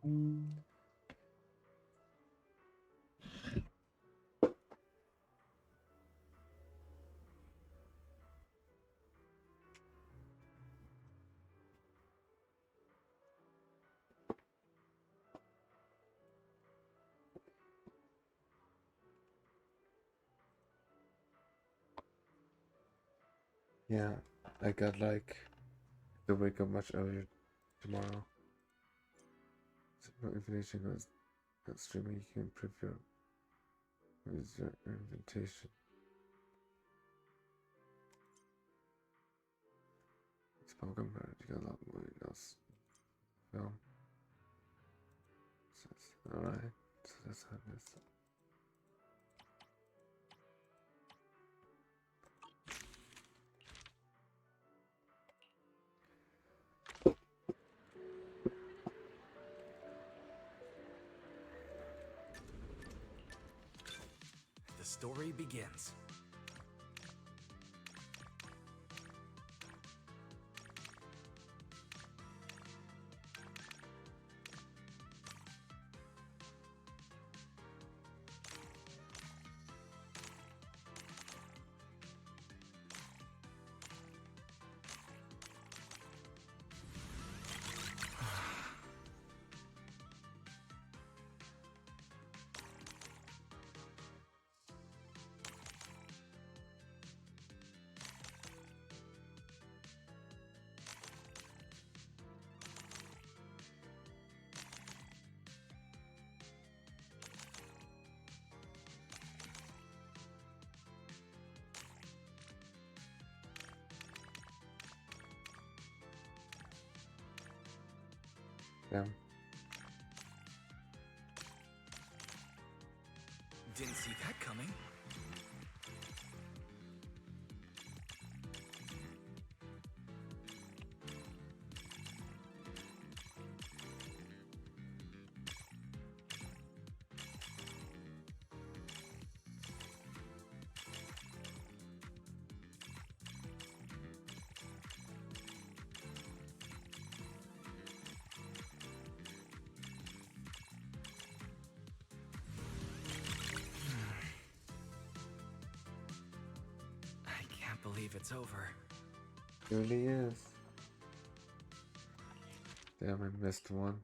Yeah, I got like to wake up much earlier tomorrow. Simple information goes streaming. You can preview with your invitation. Spoken word, you got a lot more else. Film. Alright, so let's have this. The story begins. Yeah. Didn't see that coming. Believe it's over. It really is. Damn, I missed one.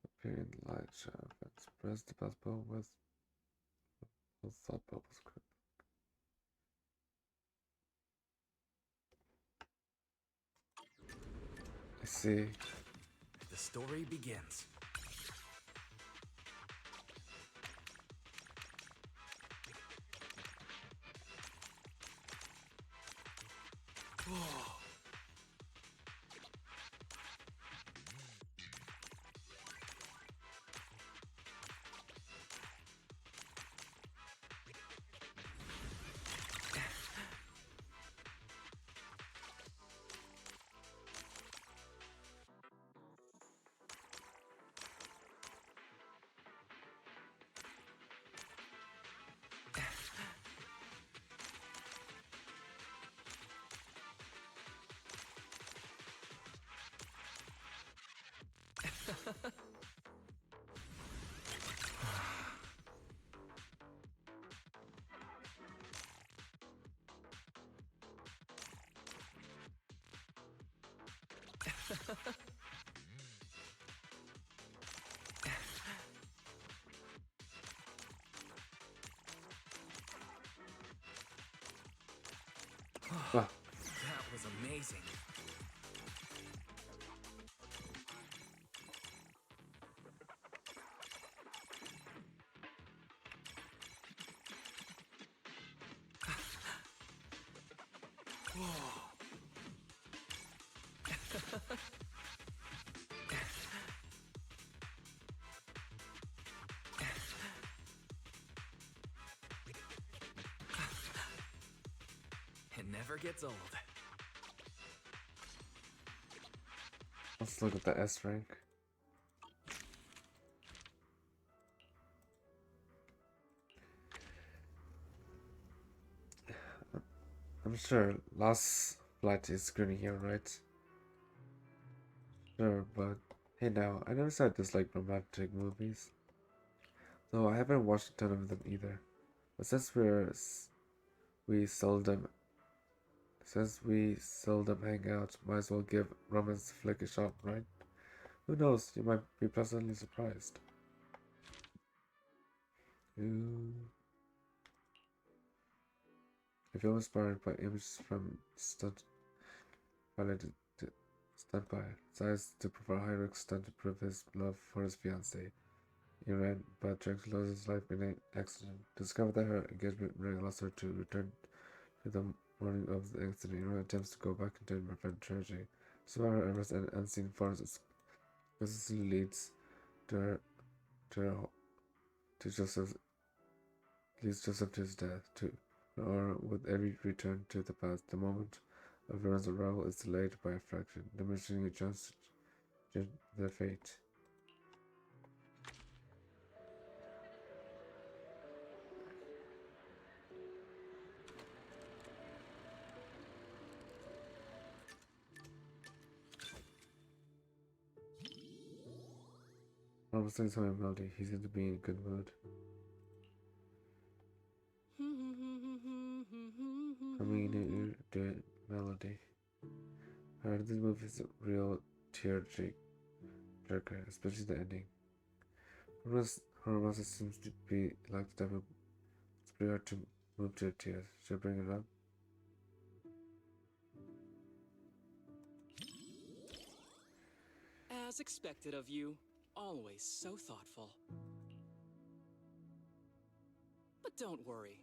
Appearing light sharp. Press the bus button with thought bubbles. I see. The story begins. Whoa. Ah. That was amazing. Whoa. It never gets old. Let's look at the S rank. Sure, Last Flight is screening here, right? Sure, but hey now, I never said I dislike romantic movies. Though I haven't watched a ton of them either. But we seldom we seldom hang out, might as well give romance flick a shot, right? Who knows, you might be pleasantly surprised. Ooh. A film inspired by images from piloted stunt by decides to perform a high-risk stunt to prove his love for his fiancée. Iran, but Jack loses his life in an accident. Discover that her engagement ring allows her to return to the morning of the accident. Iran attempts to go back in time to prevent tragedy. Somehow her arrest and unseen force consistently leads to her to, her, to Joseph leads Joseph to his death too. Or with every return to the past, the moment of Iran's arrival is delayed by a fraction, diminishing a chance to judge their fate. Almost any time melody, he seems to be in a good mood. Humming in a new melody. This movie is a real tear jerker, especially the ending. Horror seems to be like the type of it's pretty hard to move to tears. Should I bring it up? As expected of you, always so thoughtful. But don't worry,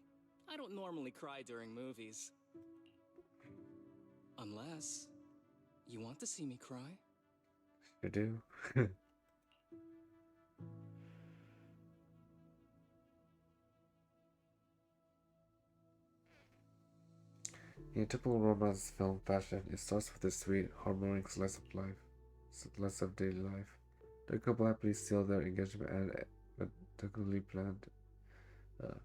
I don't normally cry during movies. Unless you want to see me cry? You do? In typical romance film fashion, it starts with a sweet, heartwarming slice of daily life. The couple happily seal their engagement and meticulously planned. Uh,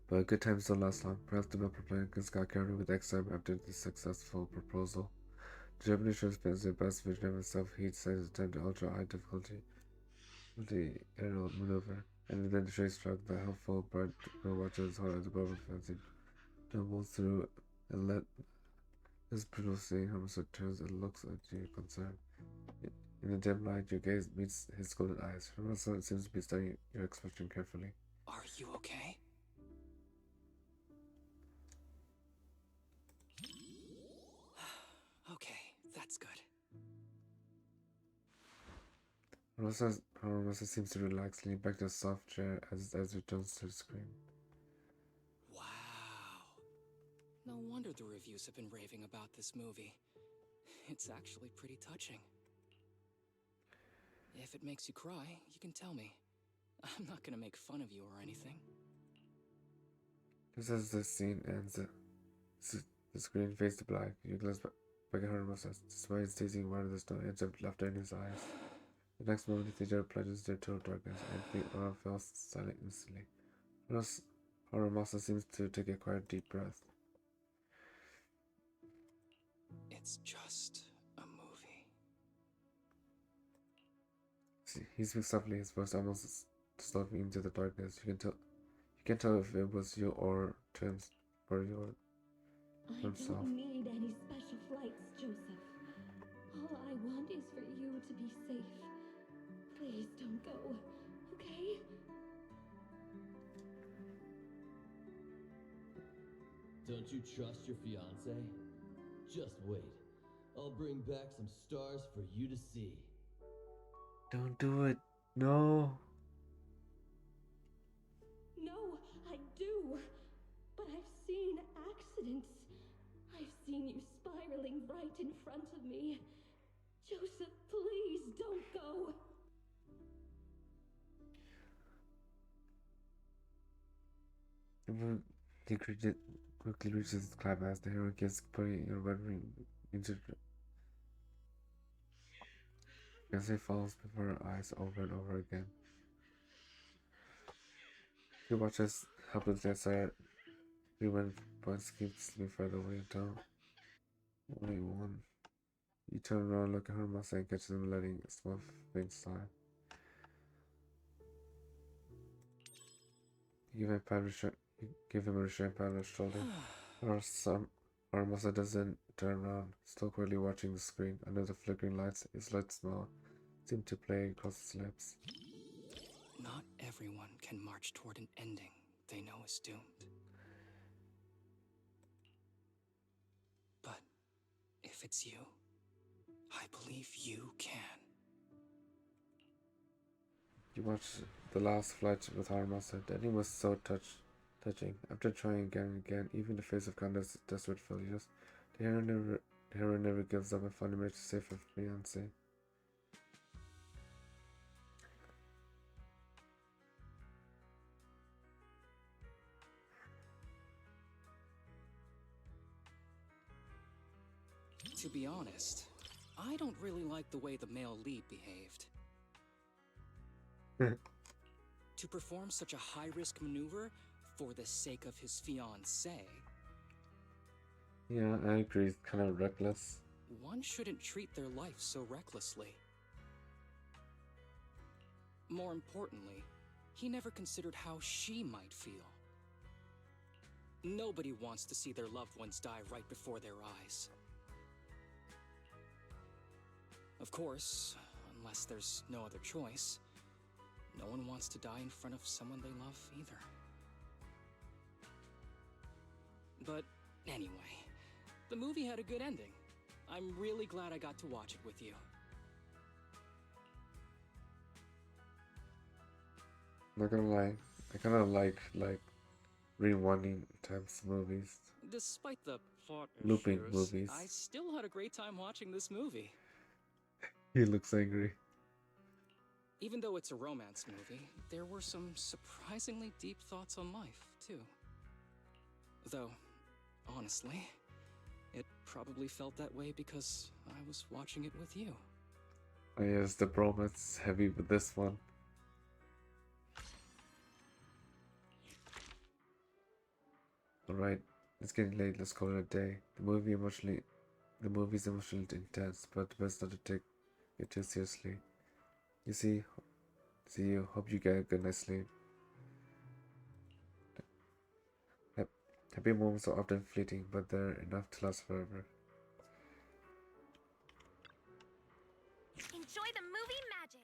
but good times don't last long. Perhaps the couple plan got carried away with excitement after the successful proposal. The Japanese show spends the best version of himself. He decides to attempt ultra high difficulty with the aerial maneuver, and then the trace struck the helpful bride girl watches her as the global fancy tumbles through and let this brutal scene Hermes turns and looks at you concerned. In the dim light, your gaze meets his golden eyes. Hermes seems to be studying your expression carefully. Are you okay? Okay, that's good. Hermes seems to relax, leaning back to a soft chair as his eyes returns to the screen. Wow. No wonder the reviews have been raving about this movie. It's actually pretty touching. If it makes you cry, you can tell me. I'm not gonna make fun of you or anything. Just as the scene ends, the screen fades to black. You glance back at Hermes as the smile is teasing one of the stone edge of laughter in his eyes. The next moment, the theater plunges into total darkness, and the aura falls silent instantly. Horror seems to take a quiet, deep breath. It's just a movie. He speaks softly, his voice almost dissolving into the darkness. You can tell if it was you or your I don't need any special flights, Joseph. All I want is for you to be safe. Please don't go, okay? Don't you trust your fiancé? Just wait. I'll bring back some stars for you to see. Don't do it. No. No, I do. But I've seen accidents. I've seen you spiraling right in front of me. Joseph, please don't go. He quickly reaches its climax. The hero gets putting your red ring into Fiancé falls before her eyes over and over again. She watches helplessly as her Rewind points keep slipping further away in town. Only one. You turn around, look at her master, and catch them letting a small faint sigh. You give him a restraint pat on his shoulder. Our master doesn't turn around, still quietly watching the screen. Under the flickering lights, his light smile seemed to play across his lips. Not everyone can march toward an ending they know is doomed. But if it's you, I believe you can. You watched the last flight with our master. The ending was so touching. After trying again and again, even in the face of countless desperate failures, the hero never gives up and finally manages to save her fiancé. To be honest, I don't really like the way the male lead behaved. To perform such a high-risk maneuver for the sake of his fiancée. Yeah, I agree. It's kind of reckless. One shouldn't treat their life so recklessly. More importantly, he never considered how she might feel. Nobody wants to see their loved ones die right before their eyes. Of course, unless there's no other choice, no one wants to die in front of someone they love either. But anyway, the movie had a good ending. I'm really glad I got to watch it with you. Not gonna lie, I kind of like rewinding types movies, Despite the plot looping issues, movies. I still had a great time watching this movie. He looks angry. Even though it's a romance movie, there were some surprisingly deep thoughts on life, too. Though, honestly, it probably felt that way because I was watching it with you. Oh yes, the bromance is heavy with this one. Alright, it's getting late, let's call it a day. The movie's emotionally intense, but best not to take it too seriously. See you, hope you get a good night's sleep. Happy moments are often fleeting, but they're enough to last forever. Enjoy the movie magic!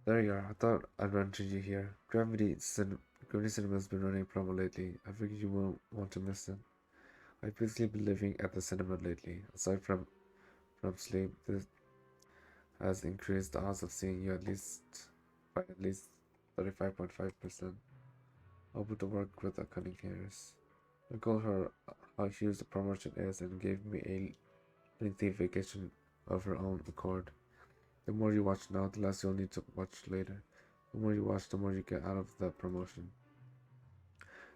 There you are, I thought I'd run into you here. Gravity Cinema's been running a promo lately. I figured you won't want to miss it. I've basically been living at the cinema lately. Aside from sleep, this has increased the odds of seeing you by at least 35.5%. I'll put to work with the cunning hairs. I told her how huge the promotion is and gave me a lengthy vacation of her own accord. The more you watch now, the less you'll need to watch later. The more you watch, the more you get out of the promotion.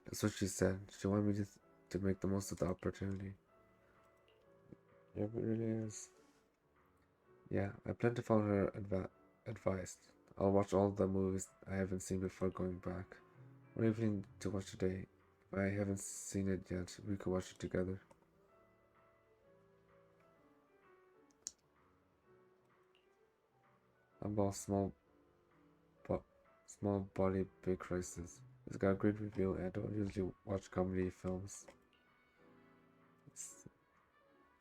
That's what she said. She wanted me to make the most of the opportunity. Yep, it really is. Yeah, I plan to follow her advice. I'll watch all the movies I haven't seen before going back. What evening to watch today? If I haven't seen it yet, we could watch it together. About small body, big crisis. It's got a great review, and I don't usually watch comedy films.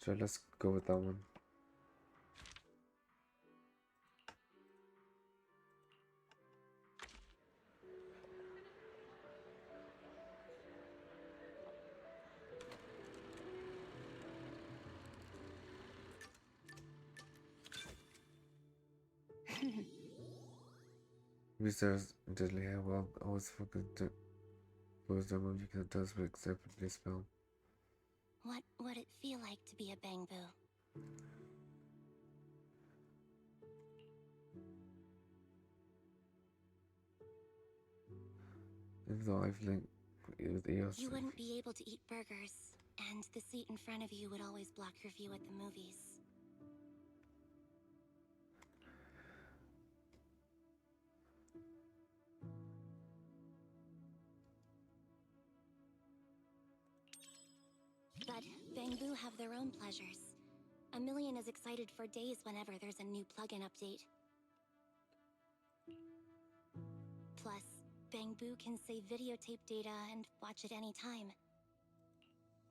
Sure, let's go with that one. Research intently have well always focused to close the movie you can does with except for this film. What would it feel like to be a Bangbu? Even though I've linked with EOS. You wouldn't be able to eat burgers, and the seat in front of you would always block your view at the movies. Bangbu have their own pleasures. A Million is excited for days whenever there's a new plugin update. Plus, Bangbu can save videotape data and watch it anytime.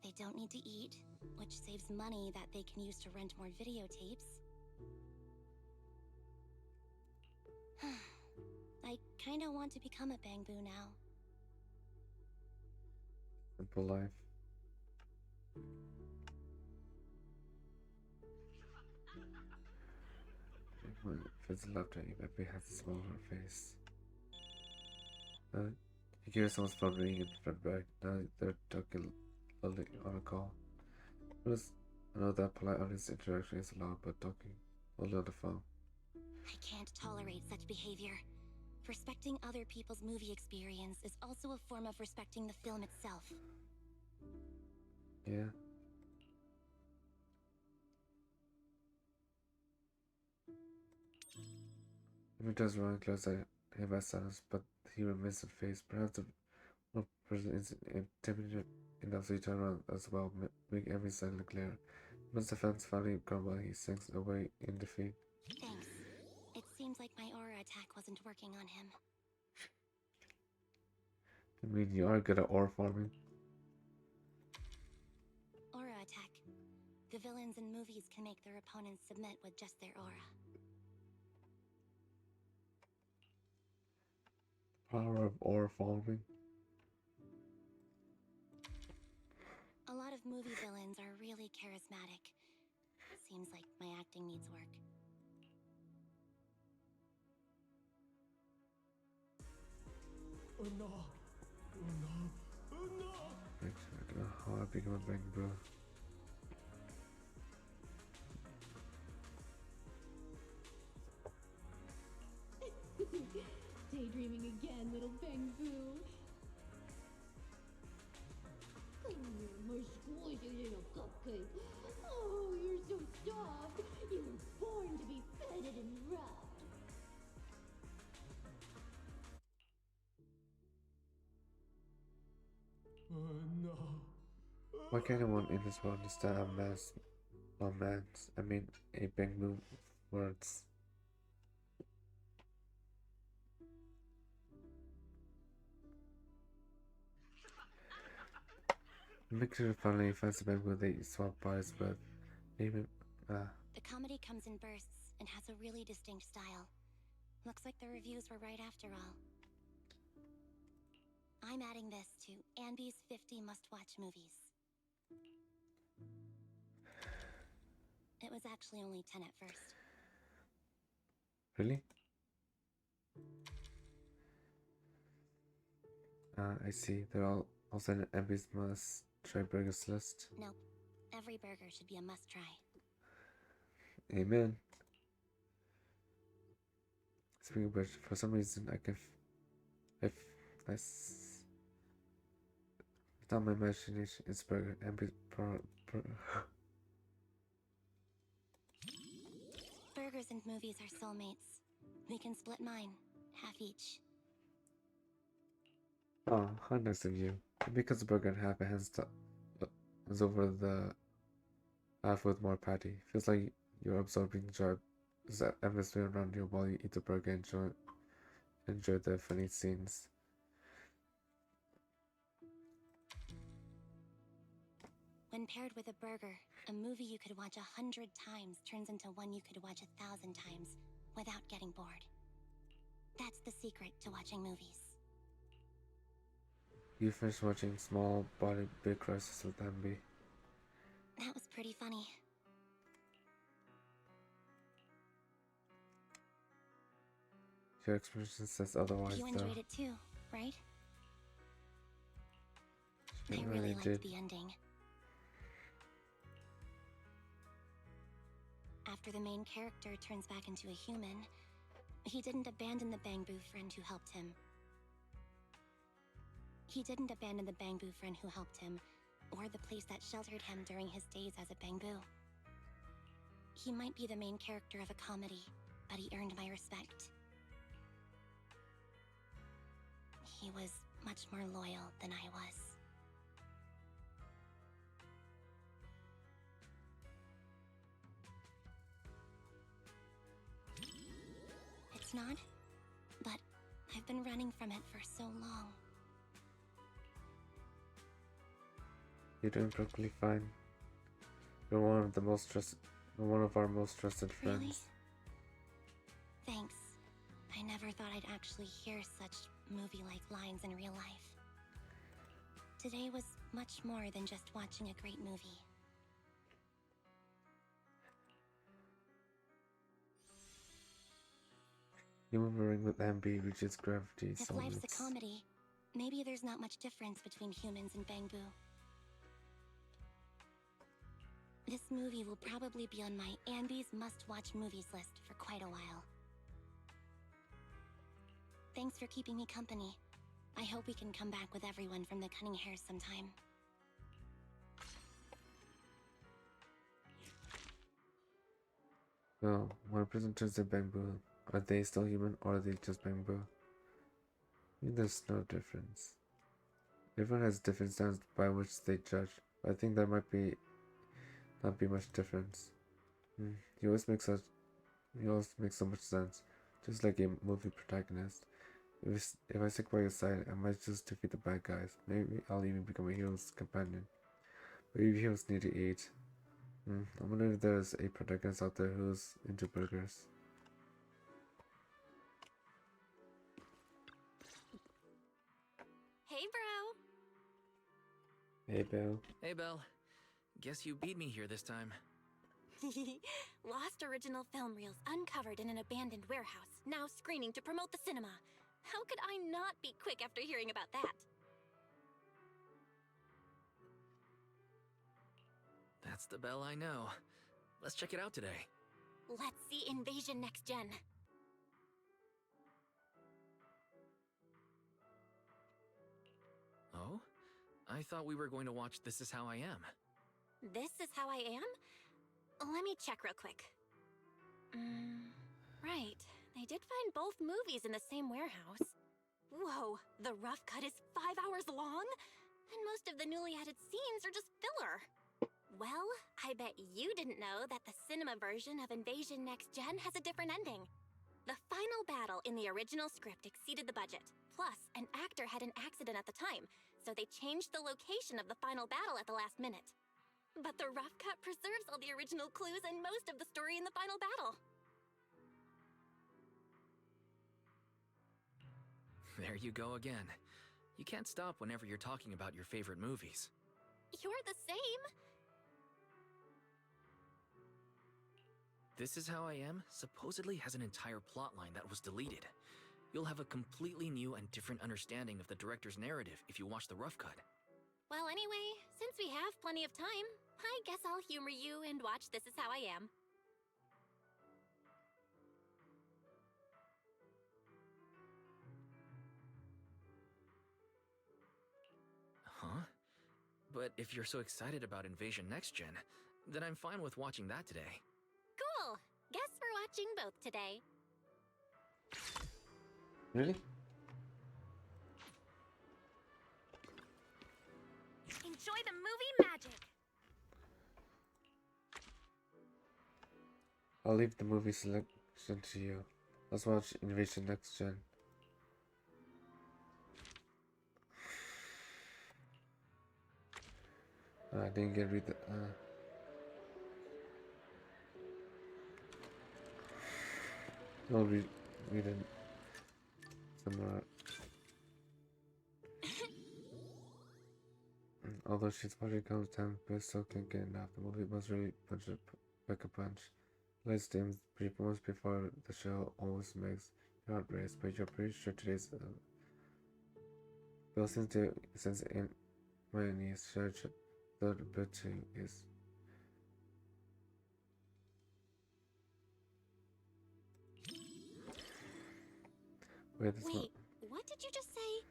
They don't need to eat, which saves money that they can use to rent more videotapes. I kinda want to become a Bangbu now. Simple life. When Fizz laughed at you, Pepe has a smile on her face. You hear someone's phone ringing in front back. Now they're talking loudly on a call. I know that polite audience interaction is allowed, but talking only on the phone. I can't tolerate such behavior. Respecting other people's movie experience is also a form of respecting the film itself. Yeah. He does run close at him by silence, but he remains unfazed. Perhaps the one person is intimidated enough to turn around as well, making every silently clear. Once the fans finally crumble, he sinks away in defeat. Thanks. It seems like my aura attack wasn't working on him. I mean, you are good at aura farming. Aura attack. The villains in movies can make their opponents submit with just their aura. Power of aura farming. A lot of movie villains are really charismatic. Seems like my acting needs work. Oh no! Oh no! Oh no! Actually, I don't know how I became a bank, bro. Daydreaming again, little Bangbu. Come here, my squishy little cupcake. Oh, you're so soft. You were born to be petted and rubbed. Oh no! Why can't anyone in this world understand a bank move words? Victor finally finds the bank where they swap pies with. Name The comedy comes in bursts and has a really distinct style. Looks like the reviews were right after all. I'm adding this to Anby's 50 must-watch movies. It was actually only 10 at first. Really? I see. They're all also in Abby's must try burgers list. Nope. Every burger should be a must-try. Amen. Speaking of which, for some reason I can it's not my imagination, it's burger Abby's Burgers and movies are soulmates. We can split mine, half each. Oh, how nice of you. Because the burger and half a hands is over the half with more patty. Feels like you're absorbing joy. Is that atmosphere around you while you eat the burger and enjoy the funny scenes. When paired with a burger, a movie you could watch 100 times turns into one you could watch 1,000 times without getting bored. That's the secret to watching movies. You finished watching Small Body Big Crisis with Ambi. That was pretty funny. Your expression says otherwise, You though. enjoyed it too, right? She I really really liked did. the ending. After the main character turns back into a human, he didn't abandon the Bangbu friend who helped him. He didn't abandon the Bangbu friend who helped him, or the place that sheltered him during his days as a Bangbu. He might be the main character of a comedy, but he earned my respect. He was much more loyal than I was. been running from it for so long. You're doing perfectly fine. You're one of our most trusted friends. Really? Thanks. I never thought I'd actually hear such movie-like lines in real life. Today was much more than just watching a great movie. You move a ring with MB reaches gravity If so life's a it's comedy, maybe there's not much difference between humans and Bangbu. This movie will probably be on my Ambi's must-watch movies list for quite a while. Thanks for keeping me company. I hope we can come back with everyone from the Cunning Hares sometime. Well, when prison turns to Bangbu, are they still human or are they just Bangbu? I mean, there's no difference. Everyone has different standards by which they judge, but I think there might not be much difference. You always make so much sense, just like a movie protagonist. If I stick by your side, I might just defeat the bad guys. Maybe I'll even become a hero's companion. But you heroes need to eat. I wonder if there's a protagonist out there who's into burgers. Hey, bro. Hey, Bill. Hey, Belle. Guess you beat me here this time. Lost original film reels uncovered in an abandoned warehouse, now screening to promote the cinema. How could I not be quick after hearing about that? That's the Belle I know. Let's check it out today. Let's see Invasion Next Gen. Oh? I thought we were going to watch This Is How I Am. This Is How I Am? Let me check real quick. Right. They did find both movies in the same warehouse. Whoa, the rough cut is 5 hours long? And most of the newly added scenes are just filler. Well, I bet you didn't know that the cinema version of Invasion Next Gen has a different ending. The final battle in the original script exceeded the budget. Plus, an actor had an accident at the time, so they changed the location of the final battle at the last minute. But the rough cut preserves all the original clues and most of the story in the final battle. There you go again. You can't stop whenever you're talking about your favorite movies. You're the same. This Is How I Am supposedly has an entire plotline that was deleted. You'll have a completely new and different understanding of the director's narrative if you watch the rough cut. Well, anyway, since we have plenty of time, I guess I'll humor you and watch This Is How I Am. Huh? But if you're so excited about Invasion Next Gen, then I'm fine with watching that today. Cool! Guess we're watching both today. Really? Enjoy the movie magic! I'll leave the movie selection to you. Let's watch Invasion Next Gen. I didn't get read the. I'll read it somewhere. Although she's watching comes down, but still can't get enough. The movie must really pack a punch. Let's dim brief moments before the show always makes your heart race, but you're pretty sure today's Bill since in my knees church the betting is Wait, what did you just say?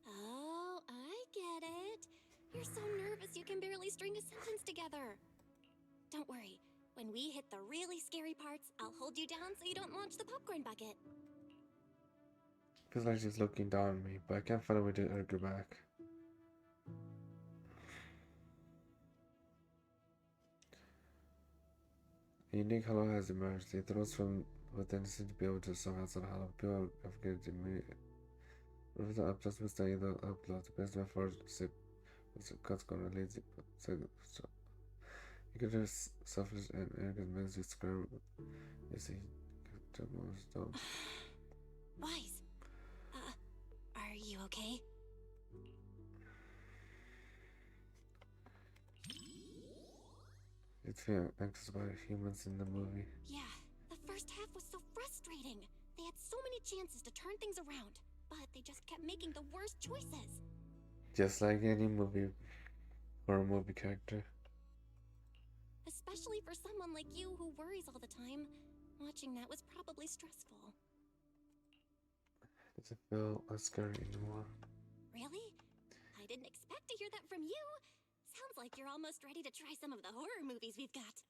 Oh, I get it. You're so nervous you can barely string a sentence together. Don't worry. When we hit the really scary parts, I'll hold you down so you don't launch the popcorn bucket. feels like she's looking down on me, but I can't find a way to argue back. A unique hello has emerged. The throats from but then seemed to be able to somehow people have get immediate. With the just mistake the upload, the best way for zip was a cut gonna lazy, so you can just selfish and arrogant makes you scared. You see, the most don't. Wise. Are you okay? It's feeling anxious about humans in the movie. Yeah, the first half was so frustrating. They had so many chances to turn things around, but they just kept making the worst choices. Just like any movie or a movie character. Especially for someone like you who worries all the time. Watching that was probably stressful. Doesn't feel as scary anymore. Really? I didn't expect to hear that from you. Sounds like you're almost ready to try some of the horror movies we've got.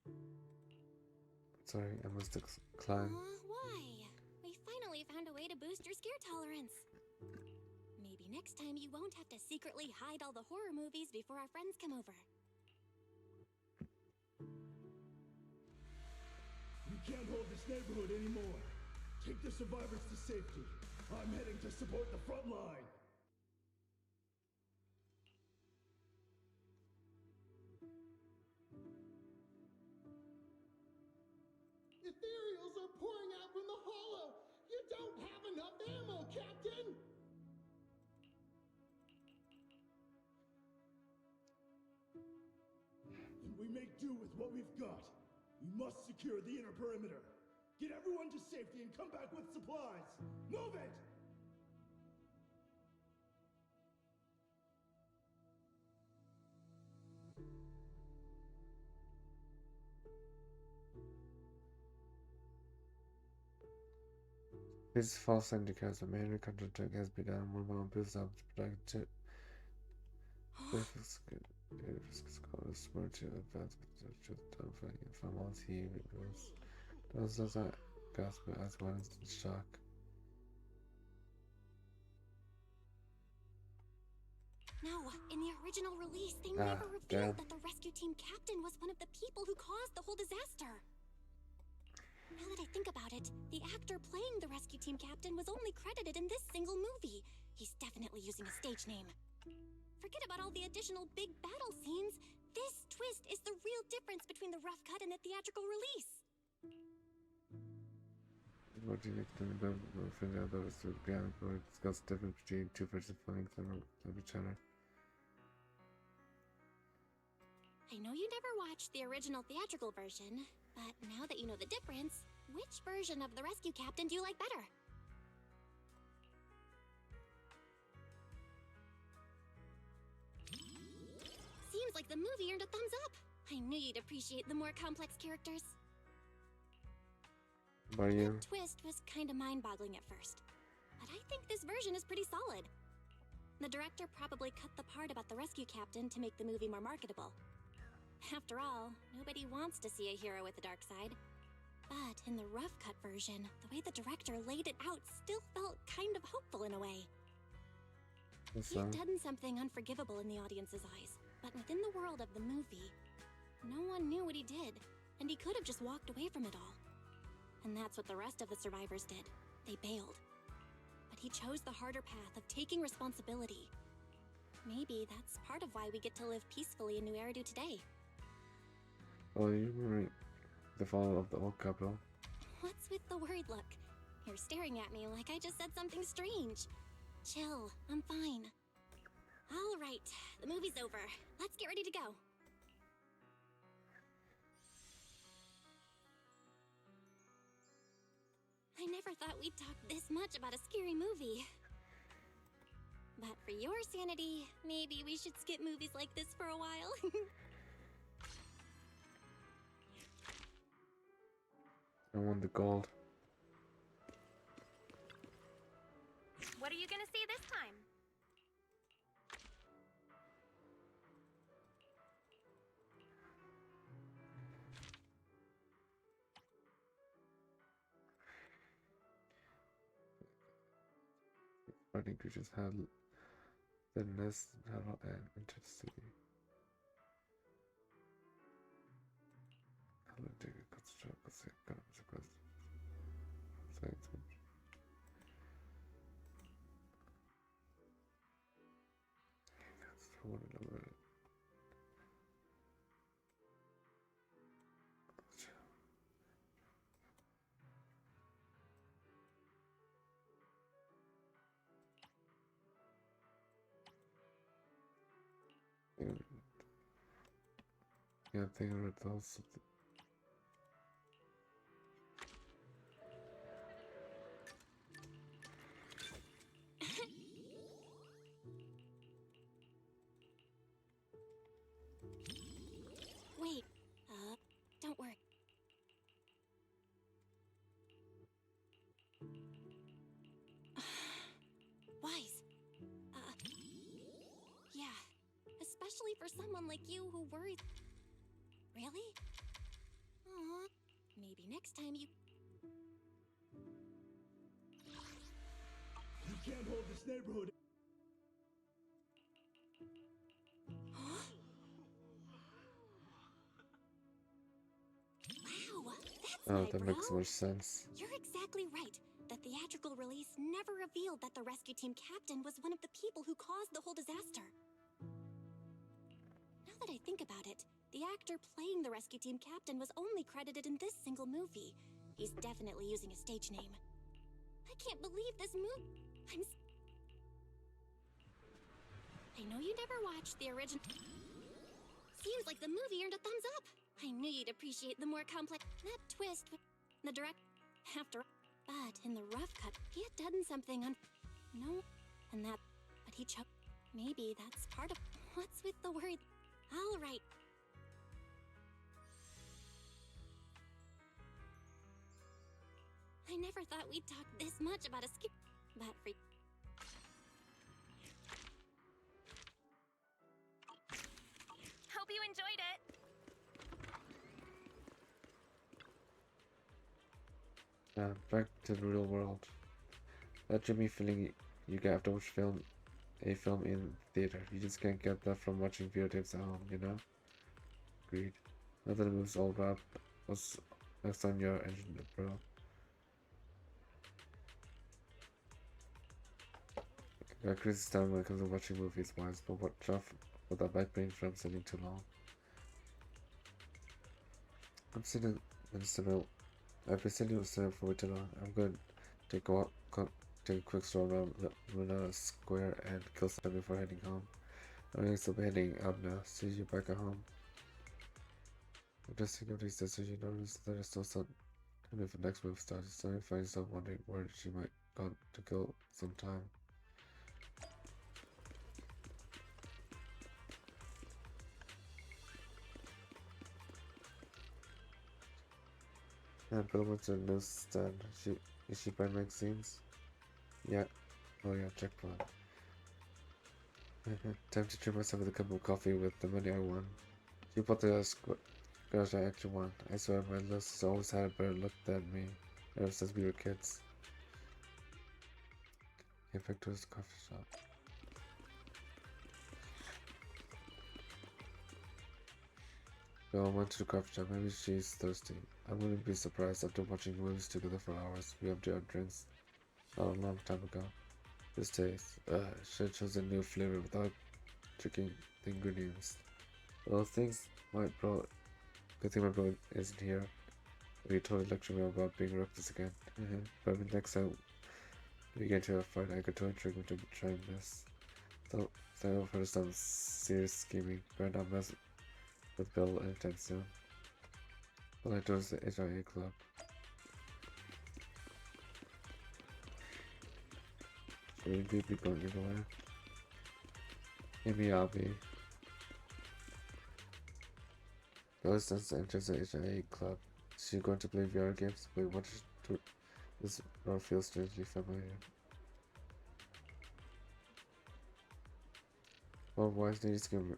Sorry, I must decline. Why? We finally found a way to boost your scare tolerance. Maybe next time you won't have to secretly hide all the horror movies before our friends come over. We can't hold this neighborhood anymore. Take the survivors to safety. I'm heading to support the front line. Ethereals are pouring out from the hollow! You don't have enough ammo, Captain! And we make do with what we've got. We must secure the inner perimeter. Get everyone to safety and come back with supplies! Move it! This false indicates the main counterattack has begun. More bomb builds up to protect it. It's smart to advance to from all he reveals. Those that gasp as one in shock. No, in the original release, they never revealed that the rescue team captain was one of the people who caused the whole disaster. Now that I think about it, the actor playing the rescue team captain was only credited in this single movie. He's definitely using a stage name. Forget about all the additional big battle scenes. This twist is the real difference between the rough cut and the theatrical release. What do you think about the others to piano or discuss the difference between two versions of length of each other? I know you never watched the original theatrical version, but now that you know the difference, which version of the rescue captain do you like better? Seems like the movie earned a thumbs up. I knew you'd appreciate the more complex characters. By you? The twist was kinda mind-boggling at first, but I think this version is pretty solid. The director probably cut the part about the rescue captain to make the movie more marketable. After all, nobody wants to see a hero with a dark side. But in the rough cut version, the way the director laid it out still felt kind of hopeful in a way. He'd done something unforgivable in the audience's eyes, but within the world of the movie, no one knew what he did, and he could have just walked away from it all. And that's what the rest of the survivors did. They bailed. But he chose the harder path of taking responsibility. Maybe that's part of why we get to live peacefully in New Eridu today. Oh, you remember the fall of the old couple? What's with the worried look? You're staring at me like I just said something strange. Chill, I'm fine. All right, the movie's over. Let's get ready to go. I never thought we'd talk this much about a scary movie. But for your sanity, maybe we should skip movies like this for a while. I want the gold. What are you gonna see this time? Fighting creatures have Zenless, narrow, and intensity. How do you construct a consequence? Yeah, I think I read those. Wait, don't worry. Wise. Yeah. Especially for someone like you who worries. Really? Aw. Maybe next time you. You can't hold this neighborhood. Huh? Wow, that's Oh, my that bro. makes more sense. You're exactly right. The theatrical release never revealed that the rescue team captain was one of the people who caused the whole disaster. Now that I think about it, the actor playing the rescue team captain was only credited in this single movie. He's definitely using a stage name. I can't believe this movie. I know you never watched the original. Seems like the movie earned a thumbs up. I knew you'd appreciate the more complex. That twist with the direct. After. But in the rough cut, he had done something on. No. And that. But he chose. Maybe that's part of. What's with the word? All right. I never thought we'd talk this much about a skip. But for. Hope you enjoyed it. Back to the real world. That dreamy feeling you get after watch a film in theater. You just can't get that from watching videotapes at home, you know? Agreed. Now that the movie's all wrapped, what's next on your engine, bro? I got crazy time when it comes to watching movies wise, but watch out for that back pain from sitting too long. I'm sitting in the cinema. I've been sitting in the cinema for way too long. I'm going to take a walk, take a quick stroll around Luna Square and kill some time before heading home. I'm going to be heading out now. See you back at home. I'm just thinking of these days, so you notice that there's still some time if the next move starts. Suddenly find yourself wondering where she might gone to kill some time. And Bill went to the newsstand. Is she buying magazines? Yeah. Oh yeah, checkpoint. Time to treat myself with a cup of coffee with the money I won. She bought the scratch I actually won. I swear my list has always had a better look than me ever since we were kids. Came back to his coffee shop. Bill went to the coffee shop. Maybe she's thirsty. I wouldn't be surprised after watching movies together for hours. We emptied our drinks not a long time ago. This taste, should have chosen a new flavor without checking the ingredients. Well, things my bro, good thing my bro isn't here. We totally lecture me about being reckless again. But next time we get into a fight, I could totally trick him to trying this. So I've heard some serious scheming. Better not mess with Bill anytime soon. Well, I joined the HIA club. Should we be going anywhere? Maybe I'll be. Bill since enters the HIA club. Is she going to play VR games? Wait, what is this role feels strangely familiar. Well, why is he going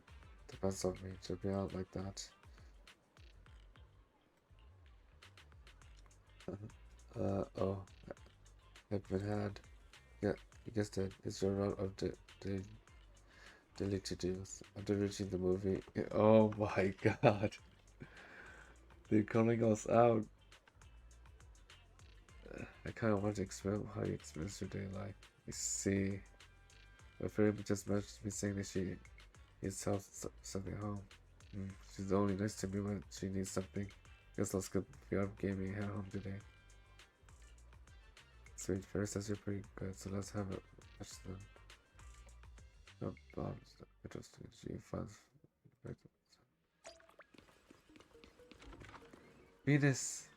to pass off me to be out like that? Oh, I've been had. Yeah, you guessed it. It's your route of daily to-dos. After reaching the movie. Oh my god. They're calling us out. I kind of want to explain how you experience your daily life. You see, my friend just messaged me saying that she He sells something home. She's only nice to me when she needs something. Guess let's get VR gaming and head home today. Sweet, Ferris says you're pretty good, so let's have it. Watch them. No bombs. Interesting. She finds. Venus!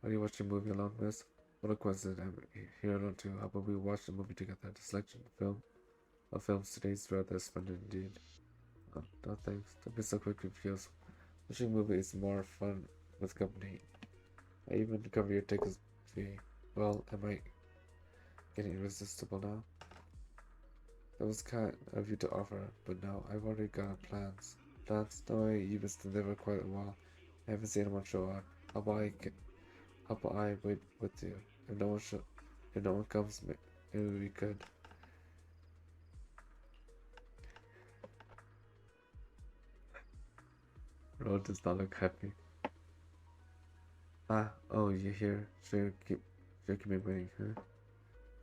Are you watching a movie alone, miss? What a coincidence. I'm here alone too. How about we watch the movie together? The selection of films today is rather splendid indeed. Oh, no thanks. Don't be so quick confused. Watching a movie is more fun with company. I even cover your tickets fee. Well, am I getting irresistible now? That was kind of you to offer, but no, I've already got plans. Plans? No way, you've been staying there for quite a while. I haven't seen anyone show up. How about I wait with you? If no one comes, maybe we could. Road does not look happy. Oh, you're here. Sure, keep me waiting, huh?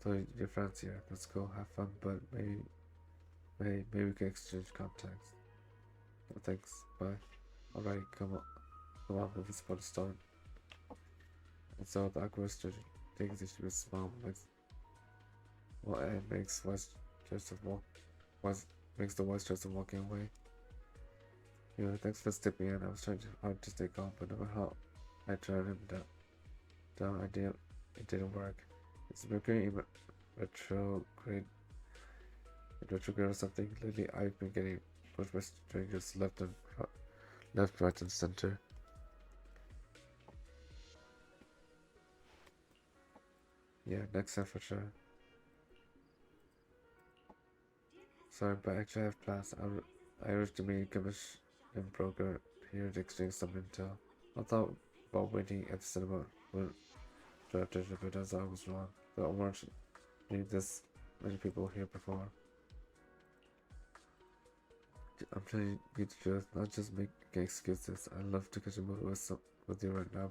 So your friend's here. Let's go have fun, but maybe we can exchange contacts. No thanks. Bye. Alright, come on, movie spot start. And so the awkward strategy takes it to a smile, and makes makes the wise choice of walking away. Thanks for stepping in. I was trying hard to stay calm, but no matter how I tried him down, it didn't work. It's Mercury in retrograde or something. Lately, I've been getting pushed by strangers left, right, and center. Yeah, next time for sure. Sorry, but actually I have plans. I wish to meet commission broker here to exchange some intel. I thought about waiting at the cinema when directed, but as I was wrong. There weren't this many people here before. I'm telling you the truth, not just making excuses. I love to catch a movie with you right now,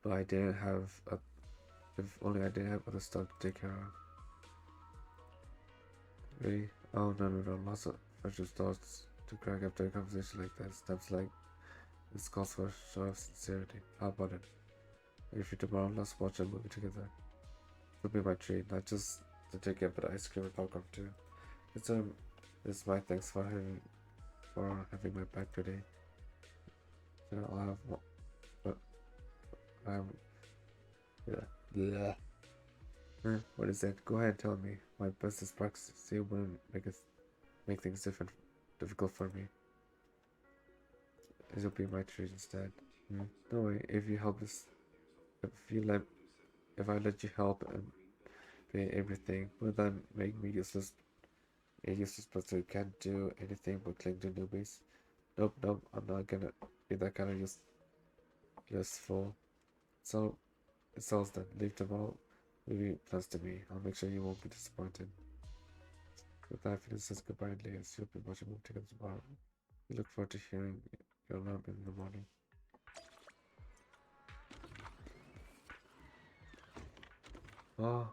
but I didn't have if only I didn't have other stuff to take care of. Really? Oh no, lots of friendship starts to crack after a conversation like that. Steps like this calls for a show of sincerity. How about it? If you tomorrow, let's watch a movie together. It'll be my treat, not just the ticket, but ice cream and popcorn too. It's my thanks for having my back today. I'll have one, but yeah. What is that? Go ahead and tell me. My best is practice. See, it wouldn't make things difficult for me. It'll be my treat instead. No way. If I let you help and pay everything, would that make me useless? A useless person who can't do anything but cling to newbies? Nope. I'm not gonna be that kind of useful. So it's all done. Leave them all movie plans to me. I'll make sure you won't be disappointed. With that, Phoenix says goodbye and Leah. You'll be watching movie together tomorrow. We look forward to hearing your alarm in the morning. Oh.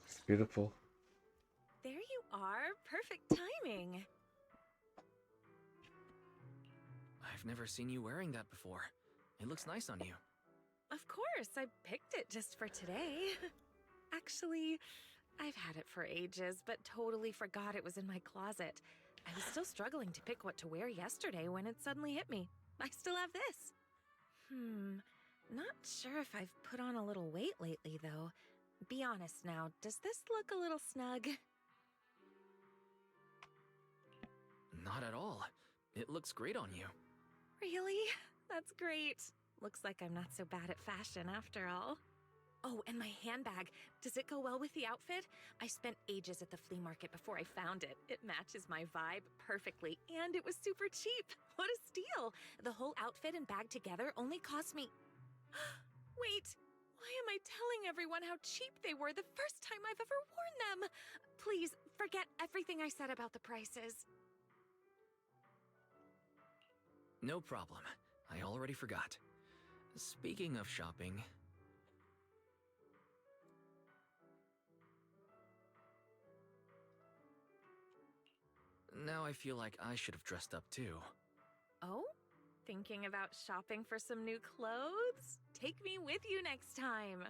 It's beautiful. There you are. Perfect timing. I've never seen you wearing that before. It looks nice on you. Of course, I picked it just for today. Actually, I've had it for ages, but totally forgot it was in my closet. I was still struggling to pick what to wear yesterday when it suddenly hit me. I still have this. Not sure if I've put on a little weight lately, though. Be honest now, does this look a little snug? Not at all. It looks great on you. Really? That's great. Looks like I'm not so bad at fashion after all. Oh, and my handbag. Does it go well with the outfit? I spent ages at the flea market before I found it. It matches my vibe perfectly, and it was super cheap. What a steal! The whole outfit and bag together only cost me... Wait, why am I telling everyone how cheap they were the first time I've ever worn them? Please, forget everything I said about the prices. No problem. I already forgot. Speaking of shopping... now I feel like I should have dressed up too. Oh? Thinking about shopping for some new clothes? Take me with you next time.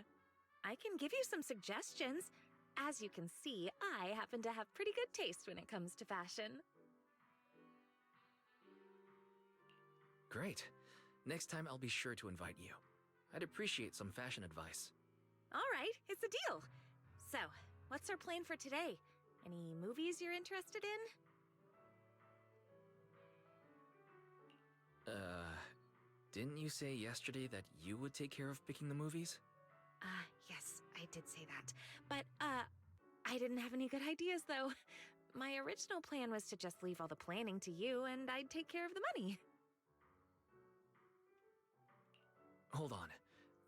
I can give you some suggestions. As you can see, I happen to have pretty good taste when it comes to fashion. Great. Next time I'll be sure to invite you. I'd appreciate some fashion advice. All right, it's a deal. So, what's our plan for today? Any movies you're interested in? Didn't you say yesterday that you would take care of picking the movies? Yes, I did say that. But, I didn't have any good ideas, though. My original plan was to just leave all the planning to you, and I'd take care of the money. Hold on.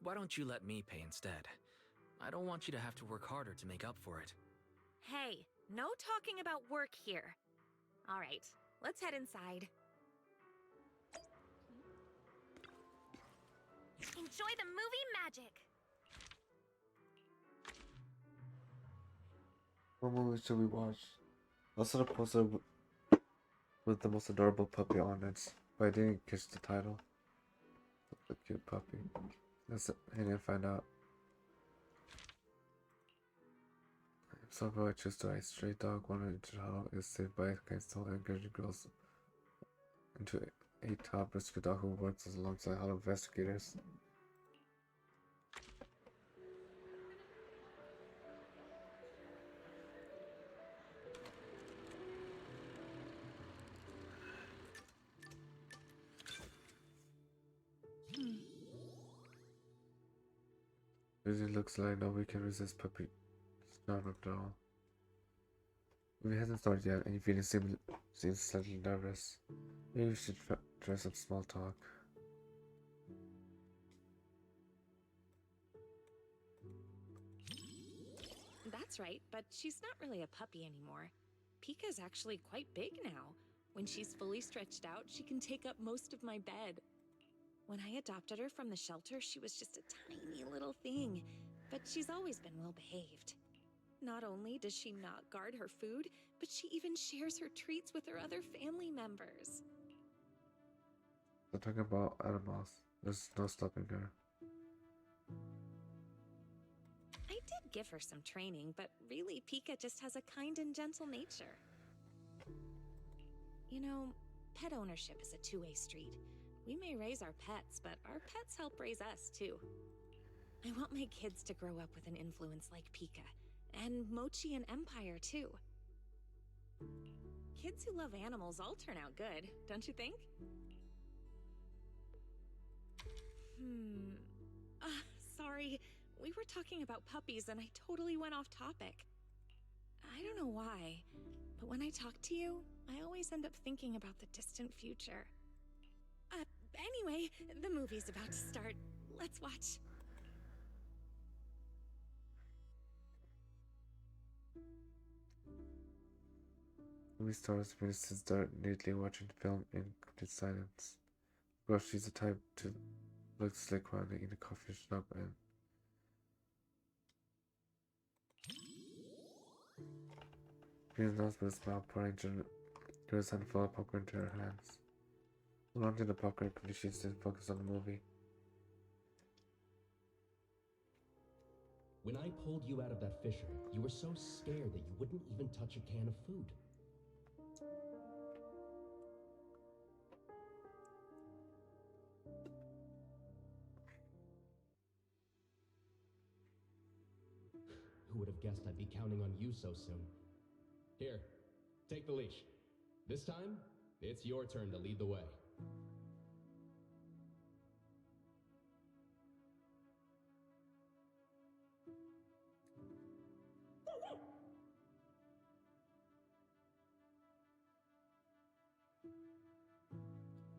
Why don't you let me pay instead? I don't want you to have to work harder to make up for it. Hey, no talking about work here. All right, let's head inside. Enjoy the movie magic! What movie should we watch? I saw the poster with the most adorable puppy on it, but I didn't catch the title. The cute puppy. Let's hang and find out. So I choose to a stray dog wandered into the hollow is saved by a kind soul and encouraging girls into a top rescue dog who works alongside hollow investigators. It looks like nobody can resist puppy. Not at all. We hasn't started yet, and you seems slightly nervous. Maybe we should try some small talk. That's right, but she's not really a puppy anymore. Pika's actually quite big now. When she's fully stretched out, she can take up most of my bed. When I adopted her from the shelter, she was just a tiny little thing, but she's always been well behaved. Not only does she not guard her food, but she even shares her treats with her other family members. They're talking about animals. There's no stopping her. I did give her some training, but really, Pika just has a kind and gentle nature. You know, pet ownership is a two-way street. We may raise our pets, but our pets help raise us, too. I want my kids to grow up with an influence like Pika, and Mochi and Empire, too. Kids who love animals all turn out good, don't you think? Sorry. We were talking about puppies and I totally went off topic. I don't know why, but when I talk to you, I always end up thinking about the distant future. Anyway, the movie's about to start. Let's watch. Movie stars Minister start neatly watching the film in complete silence. Of course, she's the type to look slick while in a coffee shop and Green announced with a smile, pouring Girl's handful of popcorn into her hands. Hold on to the popcorn, please. She didn't focus on the movie. When I pulled you out of that fissure, you were so scared that you wouldn't even touch a can of food. Who would have guessed I'd be counting on you so soon? Here, take the leash. This time, it's your turn to lead the way.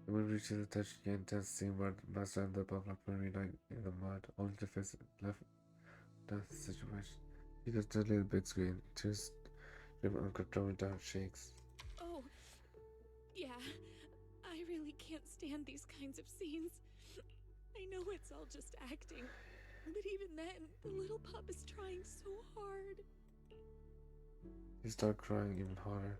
The movie reaches a touching and intense scene where the master and the public reunite in the mud, only to face a left-death situation. He goes to the big screen, tears drip uncontrollably down cheeks. Oh, yeah. I really can't stand these kinds of scenes. I know it's all just acting, but even then, the little pup is trying so hard. He started crying even harder.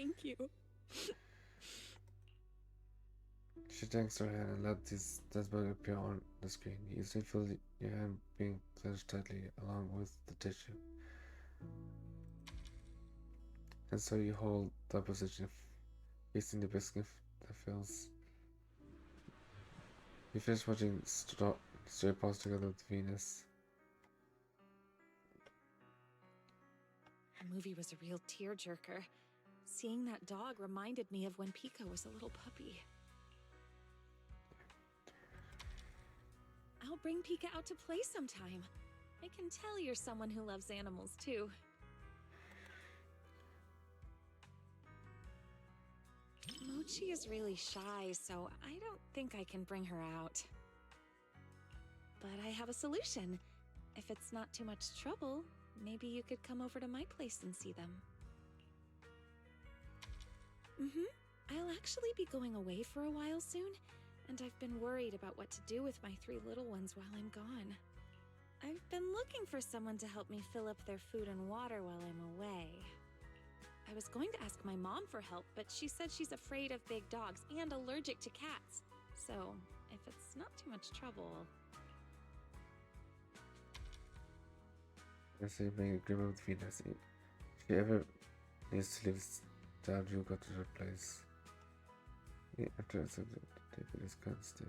Thank you. She takes her hand and lets this bug appear on the screen. You easily feel your hand being clenched tightly along with the tissue. And so you hold that position, facing the biscuit that feels. You finish watching Stray Paws together with Venus. The movie was a real tearjerker. Seeing that dog reminded me of when Pika was a little puppy. I'll bring Pika out to play sometime. I can tell you're someone who loves animals too. Mochi is really shy, so I don't think I can bring her out. But I have a solution. If it's not too much trouble, maybe you could come over to my place and see them. I'll actually be going away for a while soon, and I've been worried about what to do with my 3 little ones while I'm gone. I've been looking for someone to help me fill up their food and water while I'm away. I was going to ask my mom for help, but she said she's afraid of big dogs and allergic to cats. So, if it's not too much trouble... I say make an agreement with Venus. If she ever needs to leave town, you go to her place. Yeah, after I said that, David can't stay.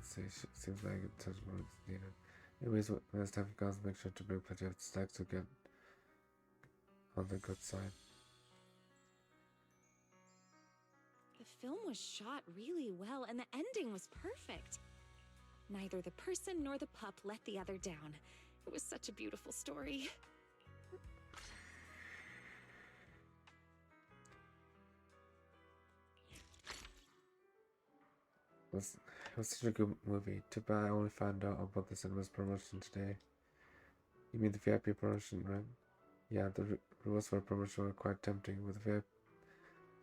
Say she seems like it touch more is needed. Anyways, when it's time comes, make sure to bring plenty of snacks to get on the good side. The film was shot really well, and the ending was perfect. Neither the person nor the pup let the other down. It was such a beautiful story. It was such a good movie. Too bad I only found out about the Zenless promotion today. You mean the VIP promotion, right? Yeah, the rules for promotion were quite tempting. With the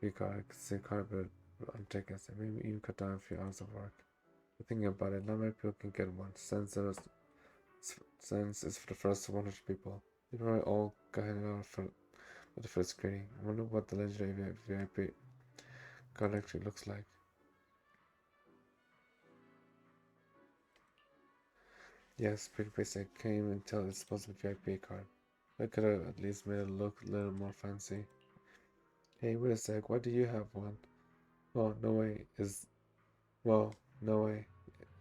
VIP card, I could save quite a bit on tickets and maybe even cut down a few hours of work. But thinking about it, not many people can get one, since it's for the first 100 people. They probably all got it out for the first screening. I wonder what the legendary VIP card actually looks like. Yes, pretty basic. Can't even tell it's supposed to be VIP card. I could have at least made it look a little more fancy. Hey, wait a sec, why do you have one? Oh, no way. No way.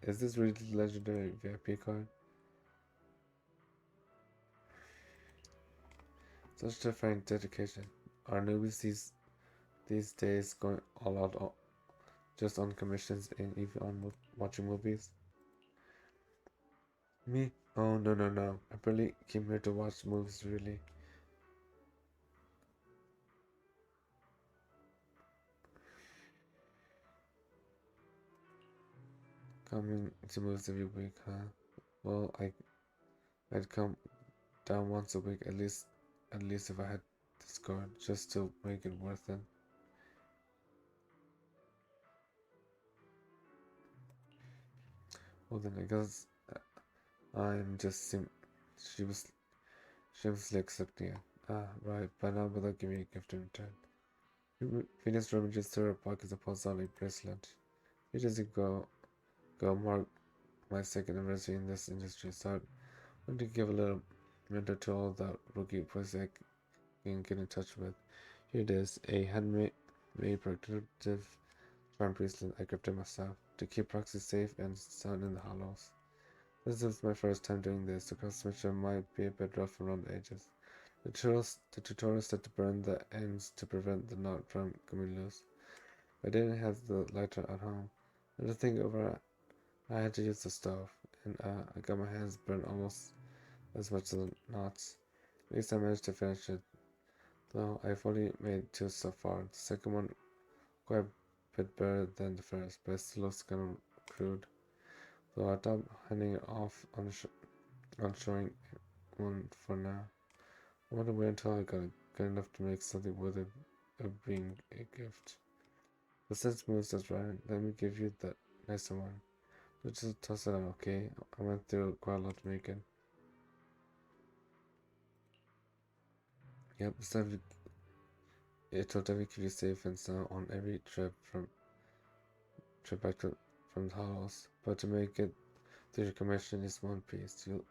Is this really the legendary VIP card? Such different dedication. Are newbies these days going all out just on commissions and even on watching movies? Me? Oh, no. I barely came here to watch movies, really. Coming to movies every week, huh? Well, I'd come down once a week at least if I had to score, just to make it worth it. Well then, I guess I'm just shamelessly accepting it. Ah, right, but now without giving me a gift in return. Venus rummages through her pockets and pulls out a bracelet. It doesn't go mark my second anniversary in this industry, so I want to give a little mentor to all that rookie boys I can get in touch with. Here it is, a handmade protective charm bracelet I crafted myself to keep proxies safe and sound in the hollows. This is my first time doing this. The craftsmanship might be a bit rough around the edges. The tutorial said to burn the ends to prevent the knot from coming loose. I didn't have the lighter at home. And to think over, I had to use the stove, and I got my hands burned almost as much as the knots. At least I managed to finish it, though I've only made 2 so far. The second one quite a bit better than the first, but it still looks kind of crude. Though I stopped handing it off on showing one for now. I want to wait until I got good enough to make something worth it of being a gift. But since moves that's right, let me give you that nicer one. Just toss it out, okay? I went through quite a lot to make it. Yep, It will definitely keep you safe and sound on every trip back from the house. But to make it to your commission is one piece. You'll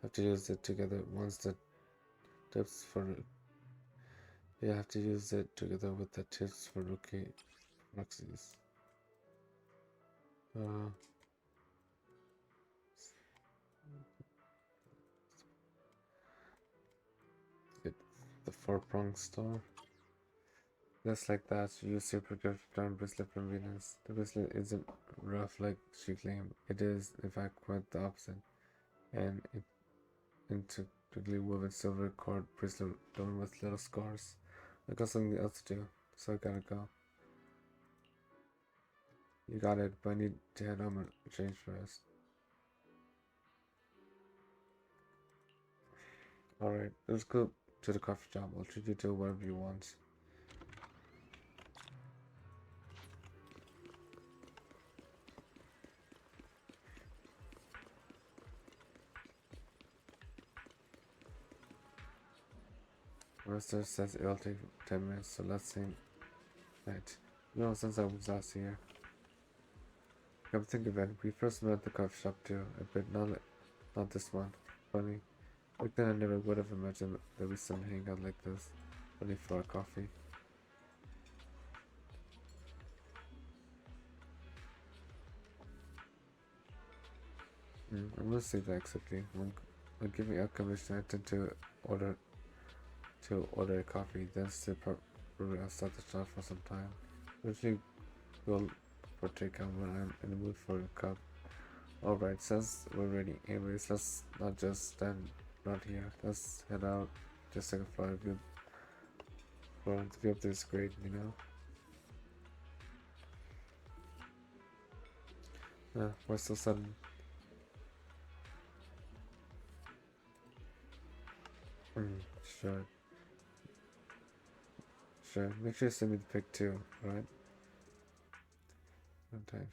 have to use it together once the tips for you have to use it together with the tips for rookies. Get the 4-prong star. Just like that, you use super good crown bracelet from Venus. The bracelet isn't rough like she claimed. It is, in fact, quite the opposite. And it intricately woven silver cord bracelet adorned with little scars. I got something else to do, so I gotta go. You got it, but I need to head home and change first. Alright, let's go to the coffee shop. I'll treat you to whatever you want. Roster says it'll take 10 minutes, so let's see. Right. You know, since I was last here. Come think of it, we first met at the coffee shop too, a bit not this one. Funny. Back then I never would have imagined that we still hang out like this, only for our coffee. I must say that exactly. When giving out commission, I tend to order a coffee, then sit probably outside the shop for some time. Usually go for takeout when I'm in the mood for a cup. Alright, since we're ready, anyways, let's not just stand around here. Let's head out, just take a flight. The view up there is great, you know? Why so sudden? Sure. Sure, make sure you send me the pic too, alright? Okay.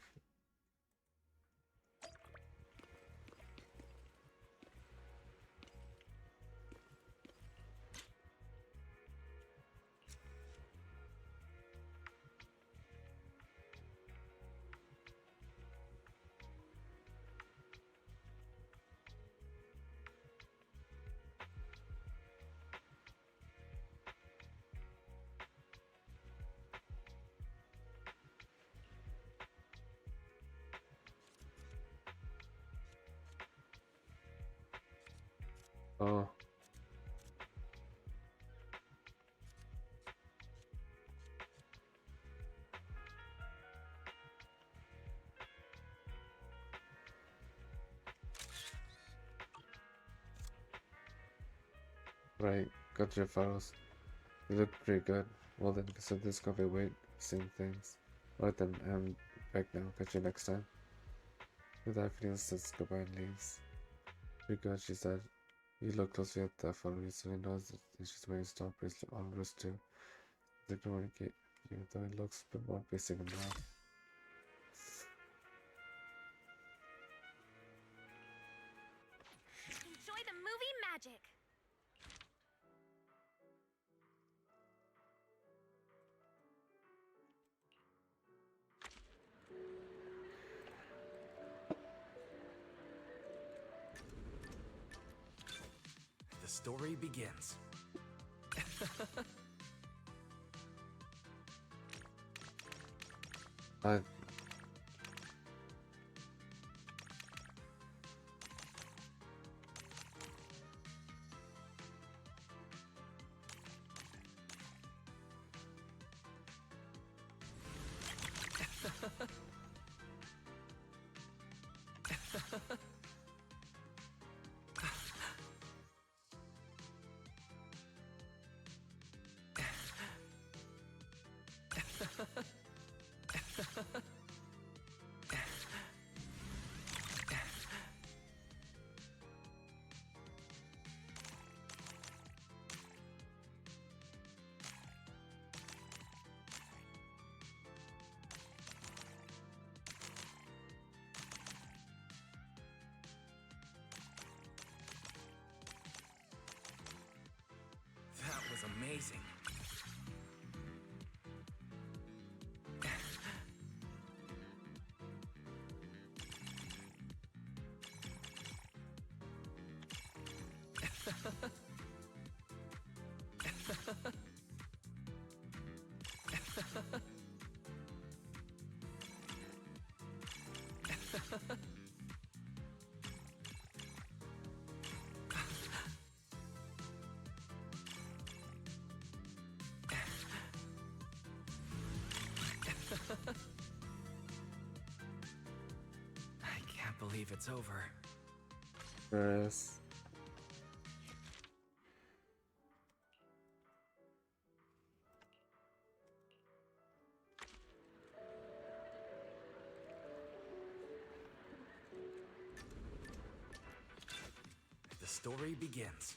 Oh. Right, got your photos. You look pretty good. Well then, consider this coffee wait, seeing things. Alright then, I'm back now. Catch you next time. With that, Phineas says goodbye and leaves. Pretty good, she said. You look closely at the photo recently noticed that she's wearing a stone bracelet on her wrist too. The communicate you, though it looks a bit more basic and rough. Enjoy the movie magic! The story begins. I I can't believe it's over. Yes. The story begins.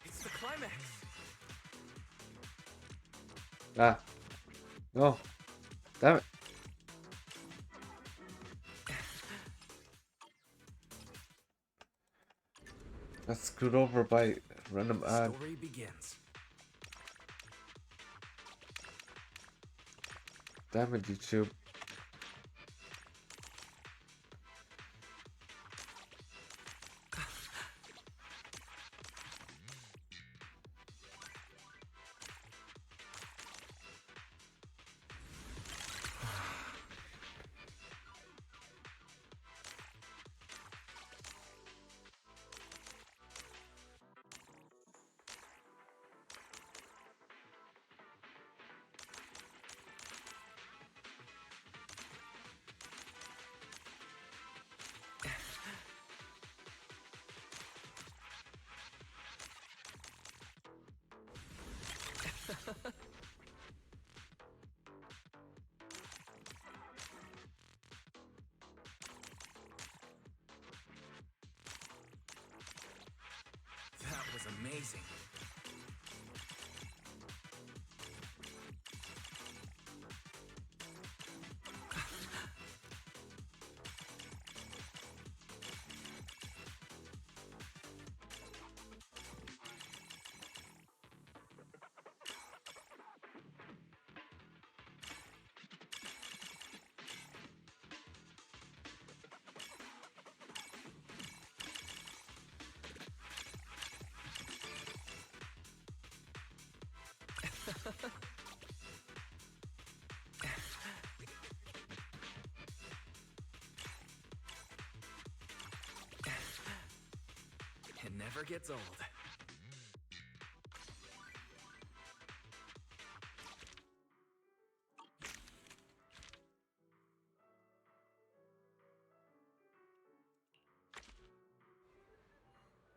It's the climax. Ah. No. Damn it. Got screwed over by random The ad. story begins. Damn it, YouTube. That was amazing. It never gets old.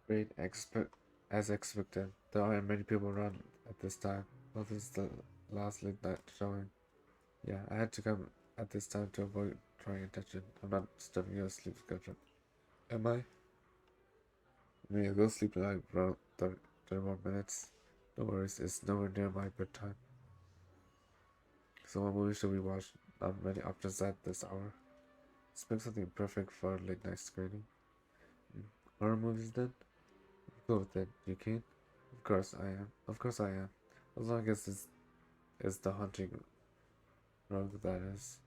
Great, as expected. There aren't many people around at this time. Well, this is the last late night showing. Yeah, I had to come at this time to avoid drawing attention. I'm not disturbing your sleep schedule. Am I? I'll go sleep in like around 30 more minutes. No worries, it's nowhere near my bedtime. So what movie should we watch? Not many options at this hour. Let's pick something perfect for a late night screening. Horror movies then? Go with it. You can? Of course I am. Of course I am. As long as it's the hunting rogue, that is.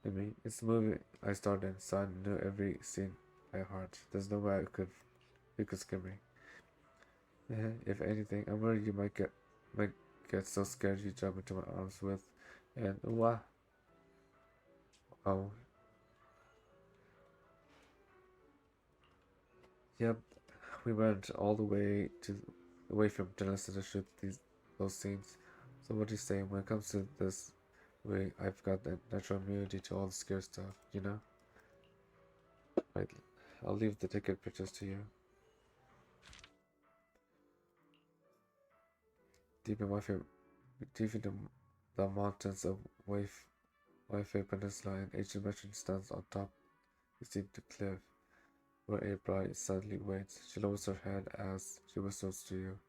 I mean, it's the movie I starred in, so I knew every scene by heart. There's no way you could scare me. If anything, I'm worried you might get so scared you jump into my arms with, and what? Oh, yep. we went all the way away from Zenless to shoot those scenes. So what do you say when it comes to this way? I've got a natural immunity to all the scary stuff, you know? Right, I'll leave the ticket pictures to you. Deep in the mountains of Waifei Peninsula, an ancient merchant stands on top of a steep cliff, where a bride suddenly waits. She lowers her head as she whistles to you.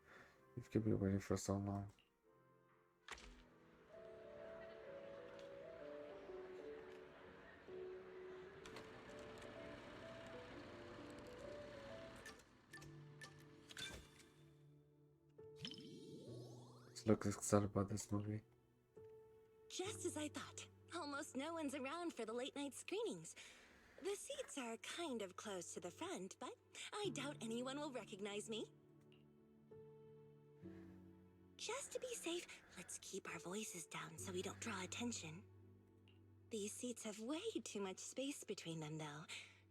You've kept me waiting for so long. She looks excited about this movie. Just as I thought. Almost no one's around for the late night screenings. The seats are kind of close to the front, but I doubt anyone will recognize me. Just to be safe, let's keep our voices down so we don't draw attention. These seats have way too much space between them, though.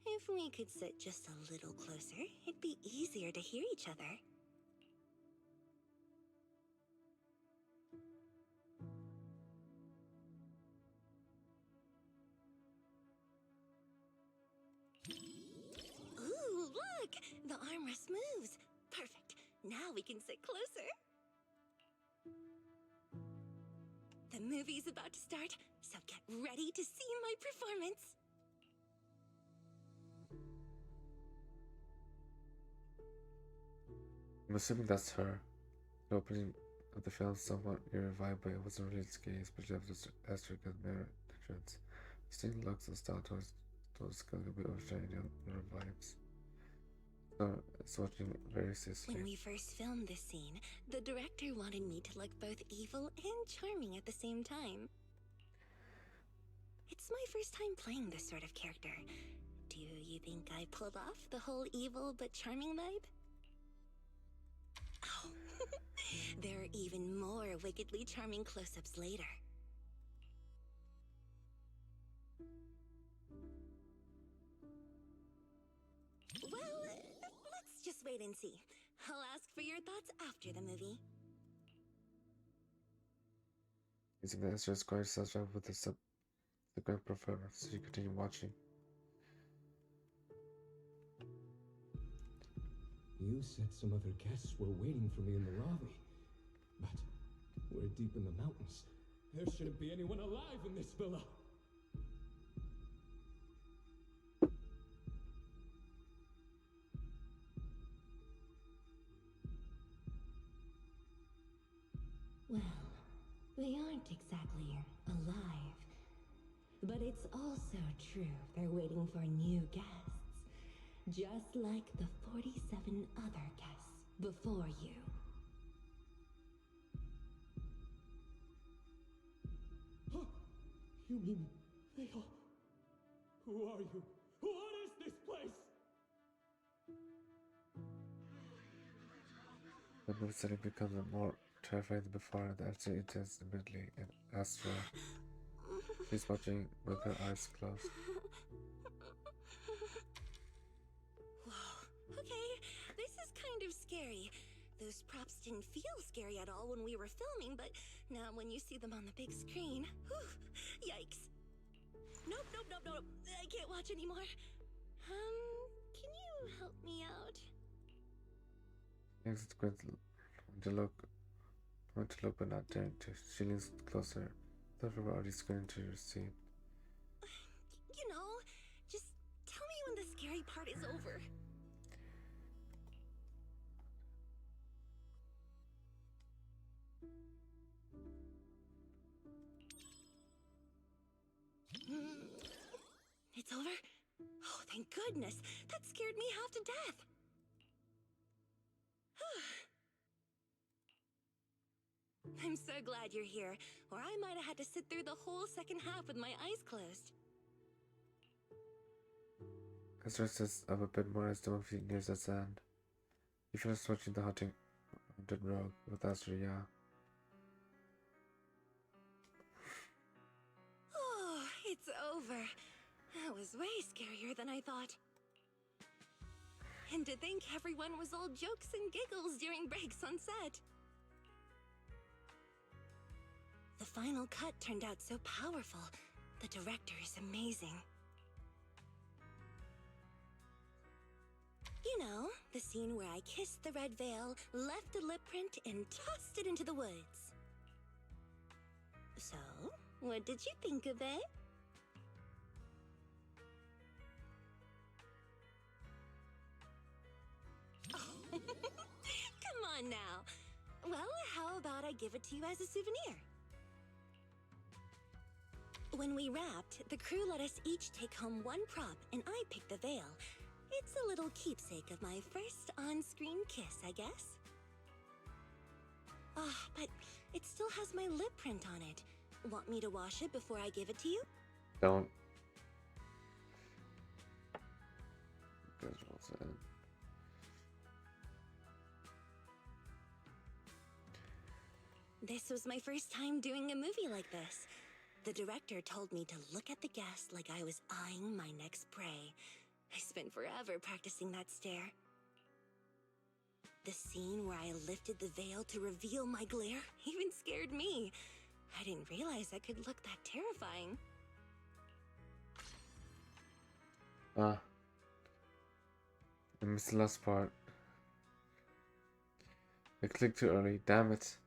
If we could sit just a little closer, it'd be easier to hear each other. Ooh, look! The armrest moves. Perfect. Now we can sit closer. The movie's about to start, so get ready to see my performance. I'm assuming that's her. The opening of the film somewhat eerie vibe, but it wasn't really scary, especially after Esther got married entrance. Distinct looks and style towards a bit of shiny other vibes. So it's watching very seriously. When we first filmed this scene, the director wanted me to look both evil and charming at the same time. It's my first time playing this sort of character. Do you think I pulled off the whole evil but charming vibe? Oh, there are even more wickedly charming close-ups later. Well, let's just wait and see. I'll ask for your thoughts after the movie. Using the answer is quite satisfied with the grand performance, so you continue watching. You said some other guests were waiting for me in the lobby. But we're deep in the mountains. There shouldn't be anyone alive in this villa. Well, they aren't exactly alive. But it's also true they're waiting for new guests. Just like the 47 other guests before you. Huh? You mean they all... Who are you? What is this place? The movie setting becomes more terrifying than before, and the answer intense immediately and Astra. She's watching with her eyes closed. Whoa, okay, this is kind of scary. Those props didn't feel scary at all when we were filming, but now when you see them on the big screen, whew, yikes. Nope, I can't watch anymore. Can you help me out? Next, it's going to look, but not daring to. She leans closer. Thought we were already going to your scene. You know, just tell me when the scary part is over. It's over? Oh, thank goodness. That scared me half to death. I'm so glad you're here, or I might have had to sit through the whole second half with my eyes closed. Ezra says up a bit more as the movie nears its end. You finished watching the Haunted Rogue with Ezra, yeah. Oh, it's over. That was way scarier than I thought. And to think everyone was all jokes and giggles during breaks on set. The final cut turned out so powerful. The director is amazing. You know, the scene where I kissed the red veil, left a lip print, and tossed it into the woods. So, what did you think of it? Come on now. Well, how about I give it to you as a souvenir? When we wrapped, the crew let us each take home one prop, and I picked the veil. It's a little keepsake of my first on-screen kiss, I guess. Ah, but it still has my lip print on it. Want me to wash it before I give it to you? Don't. Guess well said. This was my first time doing a movie like this. The director told me to look at the guest like I was eyeing my next prey. I spent forever practicing that stare. The scene where I lifted the veil to reveal my glare even scared me. I didn't realize I could look that terrifying. Ah. I missed the last part. I clicked too early, damn it.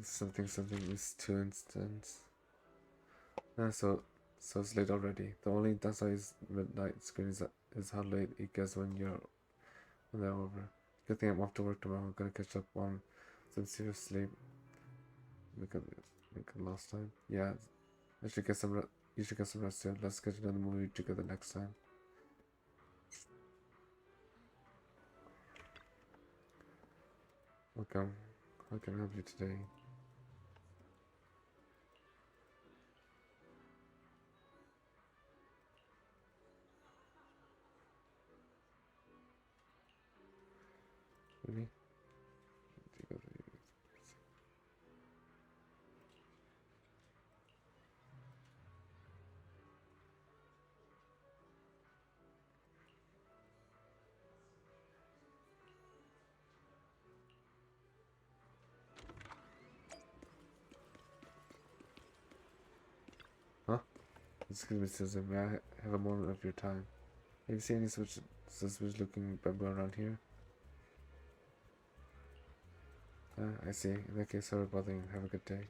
Something is too instant. So it's late already. The only downside is midnight screen is how late it gets when they're over. Good thing I'm off to work tomorrow. I'm gonna catch up on some serious sleep. Make it last time. Yeah, I should get some. You should get some rest too. Let's catch another movie together next time. Welcome. How can I help you today? Really? Huh? Excuse me, Susan. May I have a moment of your time? Have you seen any suspicious looking bamboo around here? I see. In that case, sorry about bothering you. Have a good day.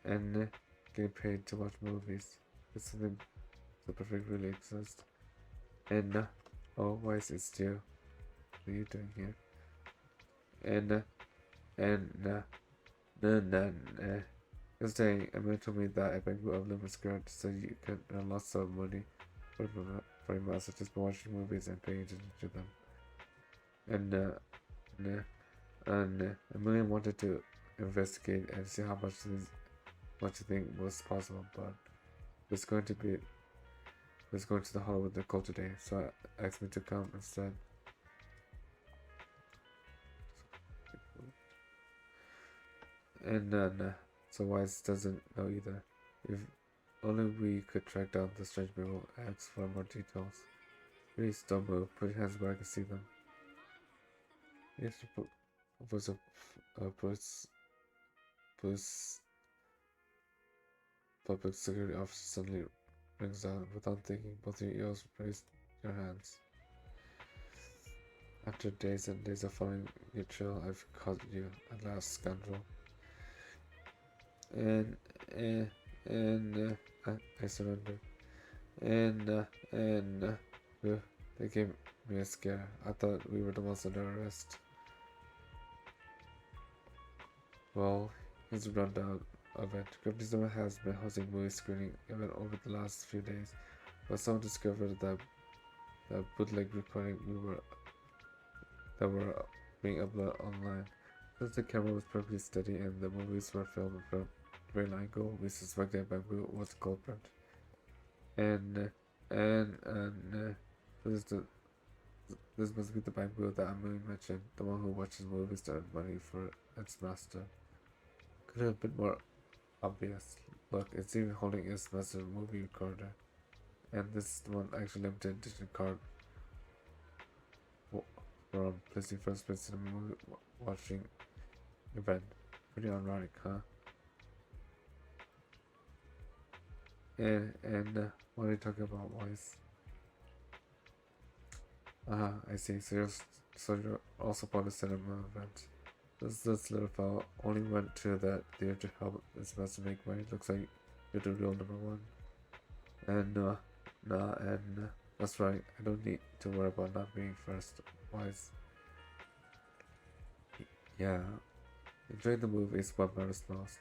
And getting paid to watch movies. It's something the perfect really exists. And oh, why is it still? What are you doing here? Yesterday, a man told me that a bank of limit skirt so you could earn lots of money for a month, just by watching movies and paying attention to them. And a million wanted to investigate and see how much you think was possible, but was going to the Hollywood Call today, so I asked me to come instead. And so Wise doesn't know either. If only we could track down the strange mural, ask for more details. Please don't move. Put your hands where I can see them. Yes, was a police public security officer suddenly rings out. Without thinking, both your ears raised your hands. After days and days of following your trail, I've caught you at last, scoundrel. And I surrendered. And they gave me a scare. I thought we were the ones under arrest. Well, here's a rundown of it. Gravity Cinema has been hosting movie screening event over the last few days, but someone discovered that the bootleg recording that were being uploaded online. Since the camera was perfectly steady and the movies were filmed from a real angle, we suspected Bamboo was the culprit. And this must be the Bamboo that Amelie mentioned, the one who watches movies to earn money for its master. little bit more obvious. Look, it's even holding its massive movie recorder. And this is the one actually limited edition card from placing first place in a movie watching event. Pretty ironic, huh? And what are you talking about, boys? I see. So you're also part of the cinema event. This little fellow only went to that theater to help his best to make money. Looks like you're the real number one. And that's right. I don't need to worry about not being first. Wise. Yeah. Enjoying the movie is what matters most.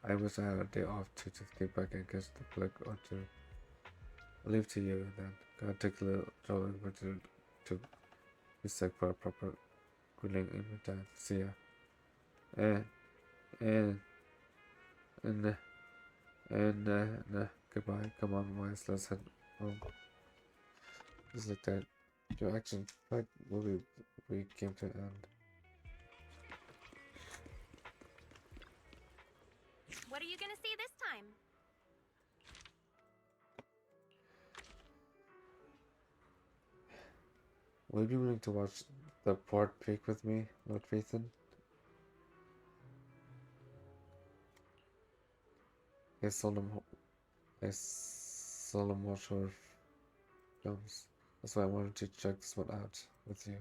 I wish I had a day off to just get back and catch the flick or two. I'll leave to you then. Gotta take a little trouble to be sick for a proper grilling in my time. See ya. And and and goodbye. Come on, boys. Let's head home. Just like that. Your action packed movie we came to an end. What are you gonna see this time? Will you be willing to watch the part peak with me, Lord Ethan? I seldom watch horror films. That's why I wanted to check this one out with you.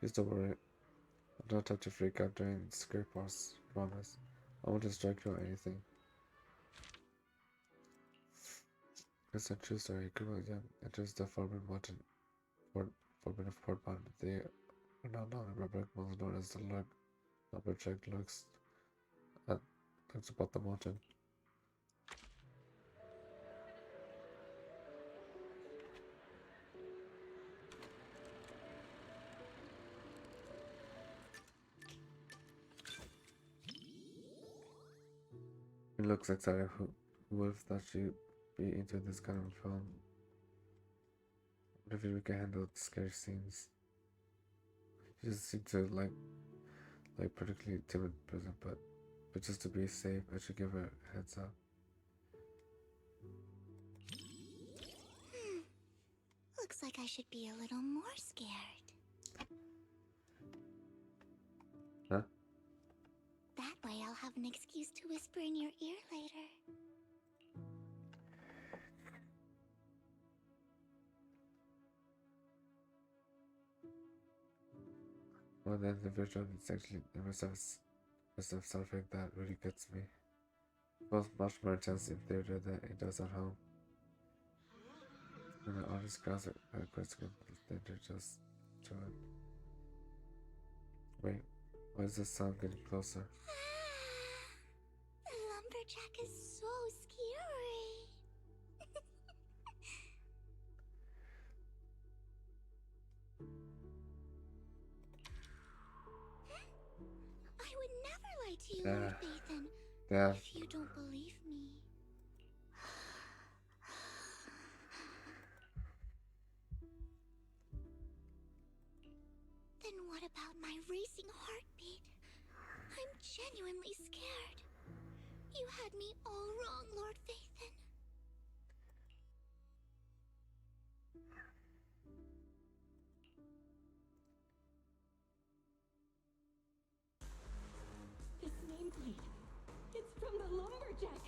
Please don't worry. I don't have to freak out during the scare parts. Promise. I won't distract you or anything. It's a true story. Girl young enters the forbidden port bond. They are now known in Republic, most known as the Lumberjack looks about the mountain. He looks excited. Who would have thought she'd be into this kind of film? What if we can handle the scary scenes? She doesn't seem to like particularly timid person, but just to be safe, I should give her a heads up. Looks like I should be a little more scared. Huh? That way I'll have an excuse to whisper in your ear later. Well, then the visual is actually the rest of something that really gets me. It feels much more intense in theater than it does at home. And all these crowds are quite good, then they're just to it. Wait, why is this sound getting closer? The lumberjack is so scary. I would never lie to you, Lord Nathan. Yeah. If you don't believe me. Then what about my racing heartbeat? I'm genuinely scared. You had me all wrong, Lord Nathan. This nameplate. It's from the Lumberjack.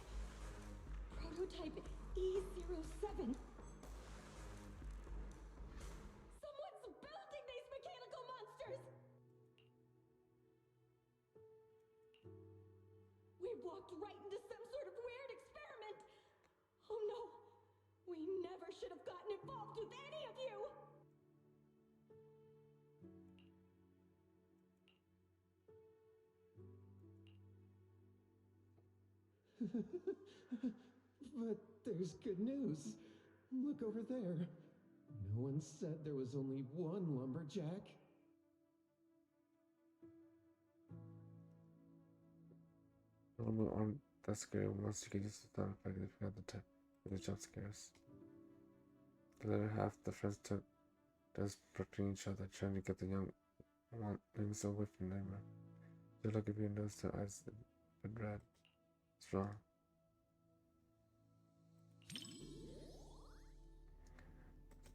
Prototype E07. Someone's building these mechanical monsters! We walked right into some sort of weird experiment! Oh no! We never should have gotten involved with any of you! But there's good news. Look over there. No one said there was only one lumberjack. That's scary. Once you get used to the sound effect, if you have the time for the jump scares. The other half, the friends took turns protecting each other, trying to get the young one away from the neighbor. They look if you notice their eyes, but and red. What's wrong?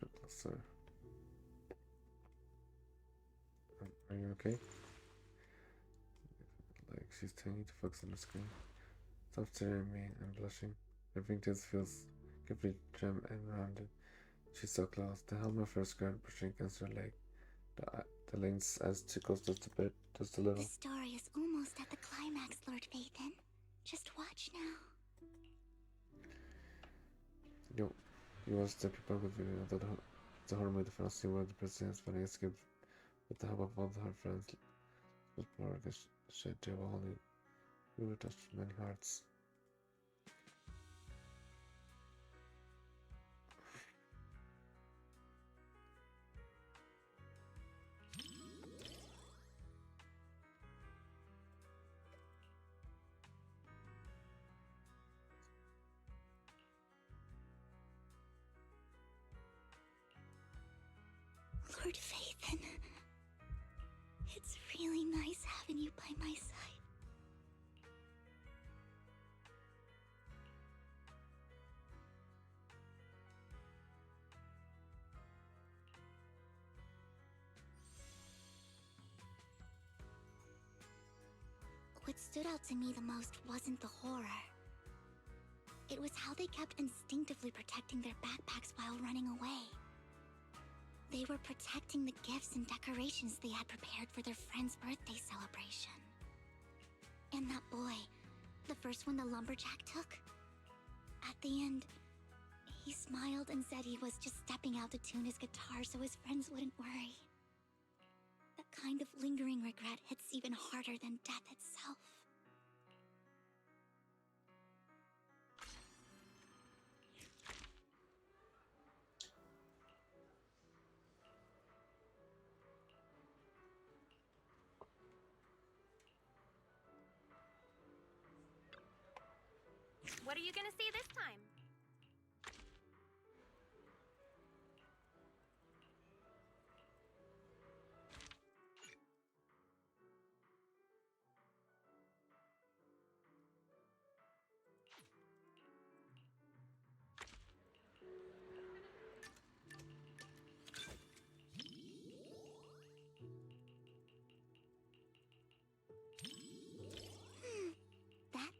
Look closer. Are you okay? Like she's telling you to focus on the screen. Stop staring at me. I'm blushing. Her fingertips feels completely trim and rounded. She's so close. The hem of her skirt brushing against her leg. The length as tickles just a bit, just a little. The story is almost at the climax, Lord Phaethon. Just watch now. You want to keep up with me. I thought the horror movie, the final scene where the president's funny escaped with the help of all her friends. Was poor as shed tear while only we were touched many hearts. Lord Phaethon, it's really nice having you by my side. What stood out to me the most wasn't the horror. It was how they kept instinctively protecting their backpacks while running away. They were protecting the gifts and decorations they had prepared for their friend's birthday celebration. And that boy, the first one the lumberjack took, at the end, he smiled and said he was just stepping out to tune his guitar so his friends wouldn't worry. That kind of lingering regret hits even harder than death itself. What are you gonna see this time? That...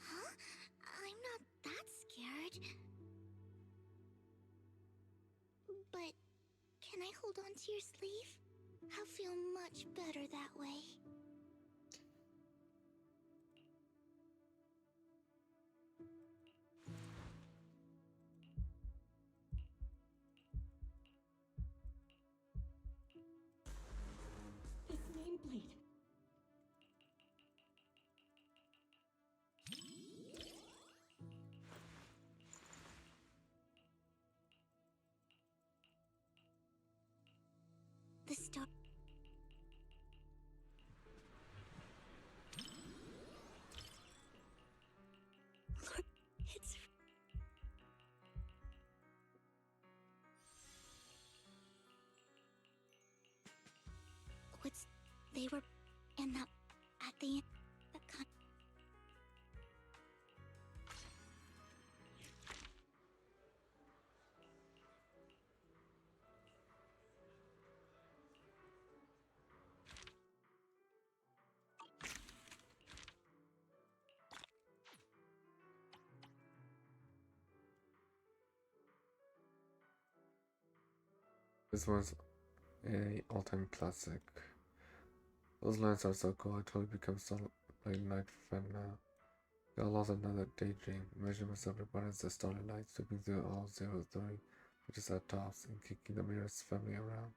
Huh? I'm not that scared. But can I hold on to your sleeve? I'll feel much better that way. This nameplate. The star... Lord, it's... What's... They were... And that... At the end... The con... This one's a all-time classic. Those lines are so cool. I totally become so like night fan now. Got lost another daydream. Imagine myself reborn as the starry light, sweeping through all 0-3, which is at tops, and kicking the mirror's family around.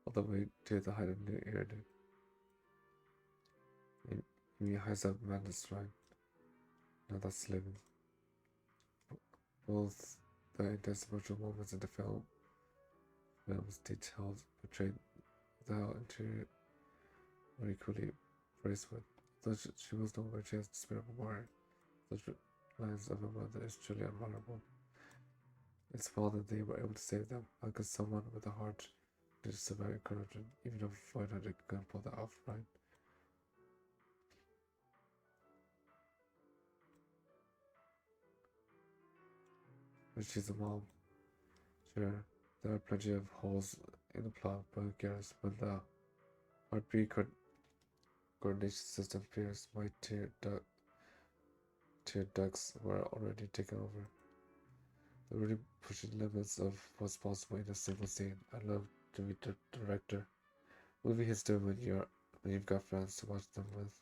All the way to the height of New Era, dude. And highs up madness, right? Now that's living. Both the intense emotional moments in the film's details portrayed the interior were equally graceful. Though she was nowhere, she has the spirit of a warrior. Such lines of a mother is truly admirable. It's small that they were able to save them. How could someone with a heart to survive corruption, even if 500 can pull that off, right? But she's a mom. Sure, there are plenty of holes in the plot, but who cares? When the heartbeat coordination system appears, my tear ducts were already taken over. They're really pushing limits of what's possible in a single scene. I love to be the director. Movie hits different when you've got friends to watch them with.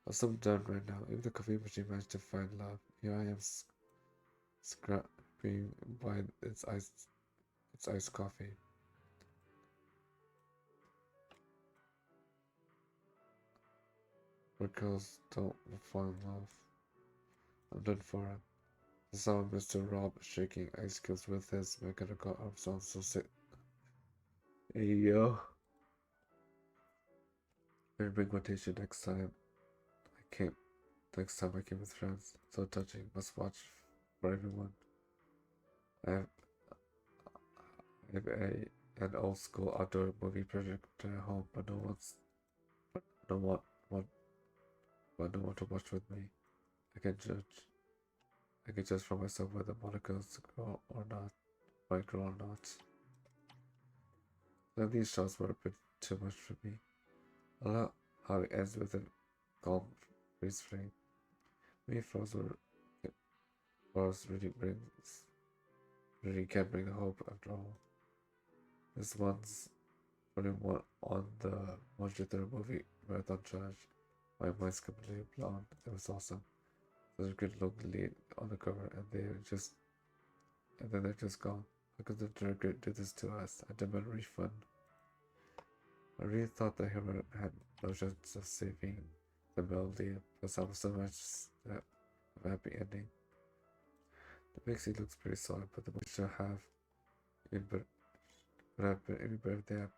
I'm so done right now. Even the coffee machine managed to find love. Here I am scrapping by its iced coffee. Where girls don't fall in love. I'm done for it. The sound of Mr. Rob shaking ice cubes with his mechanical arm sounds so sick. Hey yo. Better bring my tissue next time I came with friends. So touching. Must watch for everyone. I have an old school outdoor movie projector at home, but no one to watch with me. I can judge for myself whether Monica's girl or not, my girl or not. Then these shots were a bit too much for me. I love how it ends with a calm freeze frame. Me Frost really can bring hope after all. This one's putting one on the Monster Theater movie marathon challenge. My mind's completely blown. It was awesome. Such a good look lead on the cover, and then they're just gone. How could the director do this to us? I demand a refund. I really thought the hero had no chance of saving the melody, plus I was so much that of a happy ending. The mixing looks pretty solid, but the movie should have been even better if they had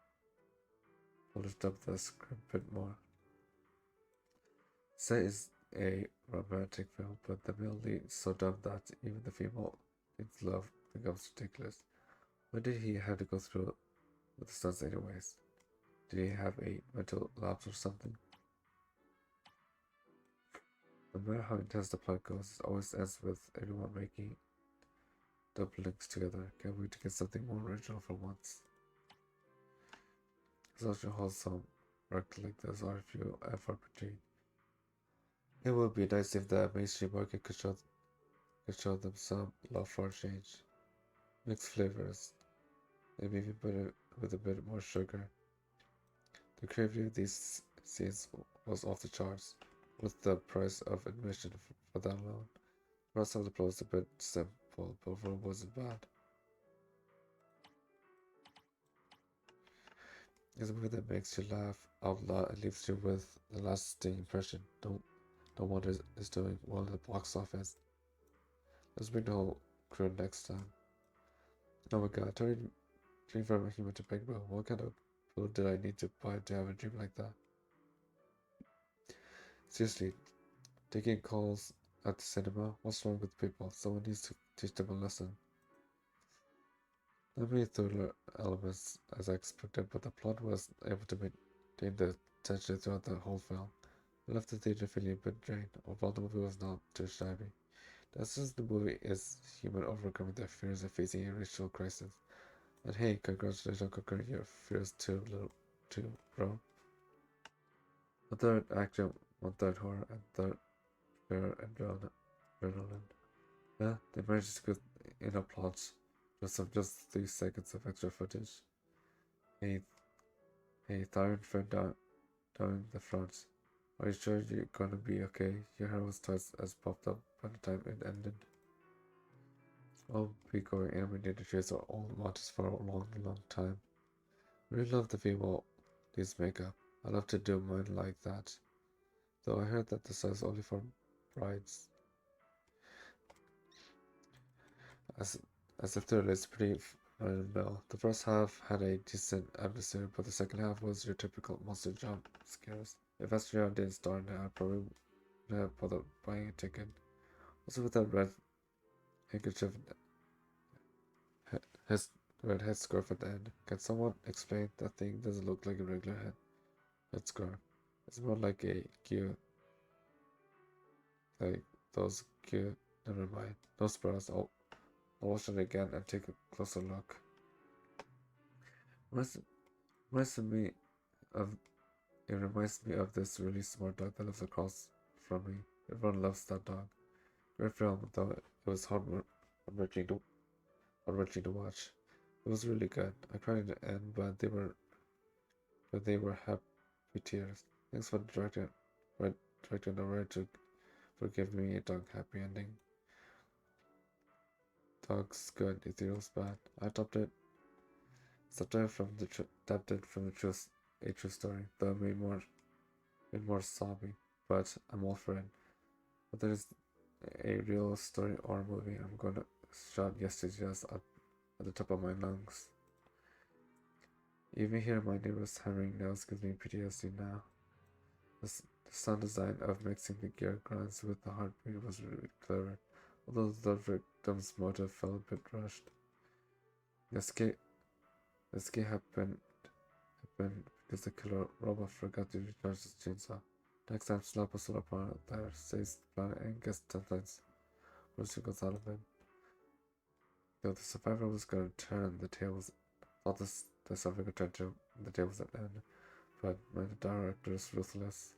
polished up the script a bit more. Say is a romantic film, but the male lead is so dumb that even the female in love becomes ridiculous. Why did he have to go through with the stunts anyways? Did he have a mental lapse or something? No matter how intense the plot goes, it always ends with everyone making doublings together. Can't wait to get something more original for once. Such a wholesome work like this are few and far between. It would be nice if the mainstream market could show them some love for a change. Mixed flavors, maybe even better with a bit more sugar. The creativity of these scenes was off the charts, with the price of admission for that alone. The rest of the plot was a bit simple, but overall wasn't bad. It's a movie that makes you laugh out loud and leaves you with a lasting impression. No wonder it's doing well in the box office. Let's bring the whole crew next time. Oh my god, turning from a human to penguin. What kind of food did I need to buy to have a dream like that? Seriously, taking calls at the cinema? What's wrong with people? Someone needs to teach them a lesson. Not many thriller elements as I expected, but the plot was able to maintain the tension throughout the whole film. I left the theater feeling a bit drained, although the movie was not too shabby. The essence of the movie is human overcoming their fears and facing a racial crisis. And hey, congratulations on conquering your fears too, bro. A third action, one third horror, and third fear and adrenaline. Yeah, they managed to get in a plot just 3 seconds of extra footage. Hey, Thyron fell down the front. Are you sure you're gonna be okay? Your hair was twice as popped up by the time it ended. Small pre-going animated shows are all watches for a long time. I really love the female lead's makeup. I love to do mine like that. Though I heard that the size is only for brides. As the third is pretty run-of-the-mill. The first half had a decent atmosphere, but the second half was your typical monster jump scares. If Astria didn't star in it, I probably would have bothered buying a ticket. Also with that red handkerchief, his red headscarf at the end. Can someone explain? That thing doesn't look like a regular headscarf. It's more like a cute, like those cute. Never mind. No surprise. I'll watch it again and take a closer look. Reminds me of It reminds me of this really smart dog that lives across from me. Everyone loves that dog. Great film, though it was heart-wrenching to watch. It was really good. I cried at the end, but they were happy tears. Thanks for directing the writer for giving me a dog happy ending. Dog's good, ethereal's bad. I adapted from the a true story, though it made more sobby, but I'm all for it. But there's a real story or movie, I'm gonna shout yes to yes at the top of my lungs. Even hear my neighbors hammering nails gives me PTSD now. The sound design of mixing the gear grinds with the heartbeat was really clever, although the victim's motive felt a bit rushed. The escape happened because the killer robot forgot to recharge his chainsaw. Next time, slap a solar panel there, saves the planet, and gets 10 times more goes out of it. Though the survivor was gonna turn the tables, thought the survivor could turn the tables at the end, but the director is ruthless.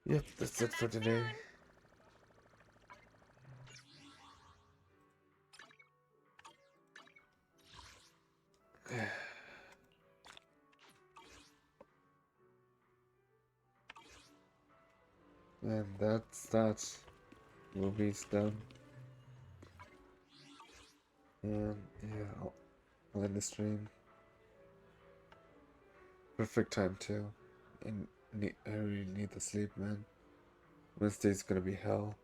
Yep, that's it for today. And that's that. Movie's done. And yeah, I'll end the stream. Perfect time too. And I really need the sleep, man. Wednesday's gonna be hell.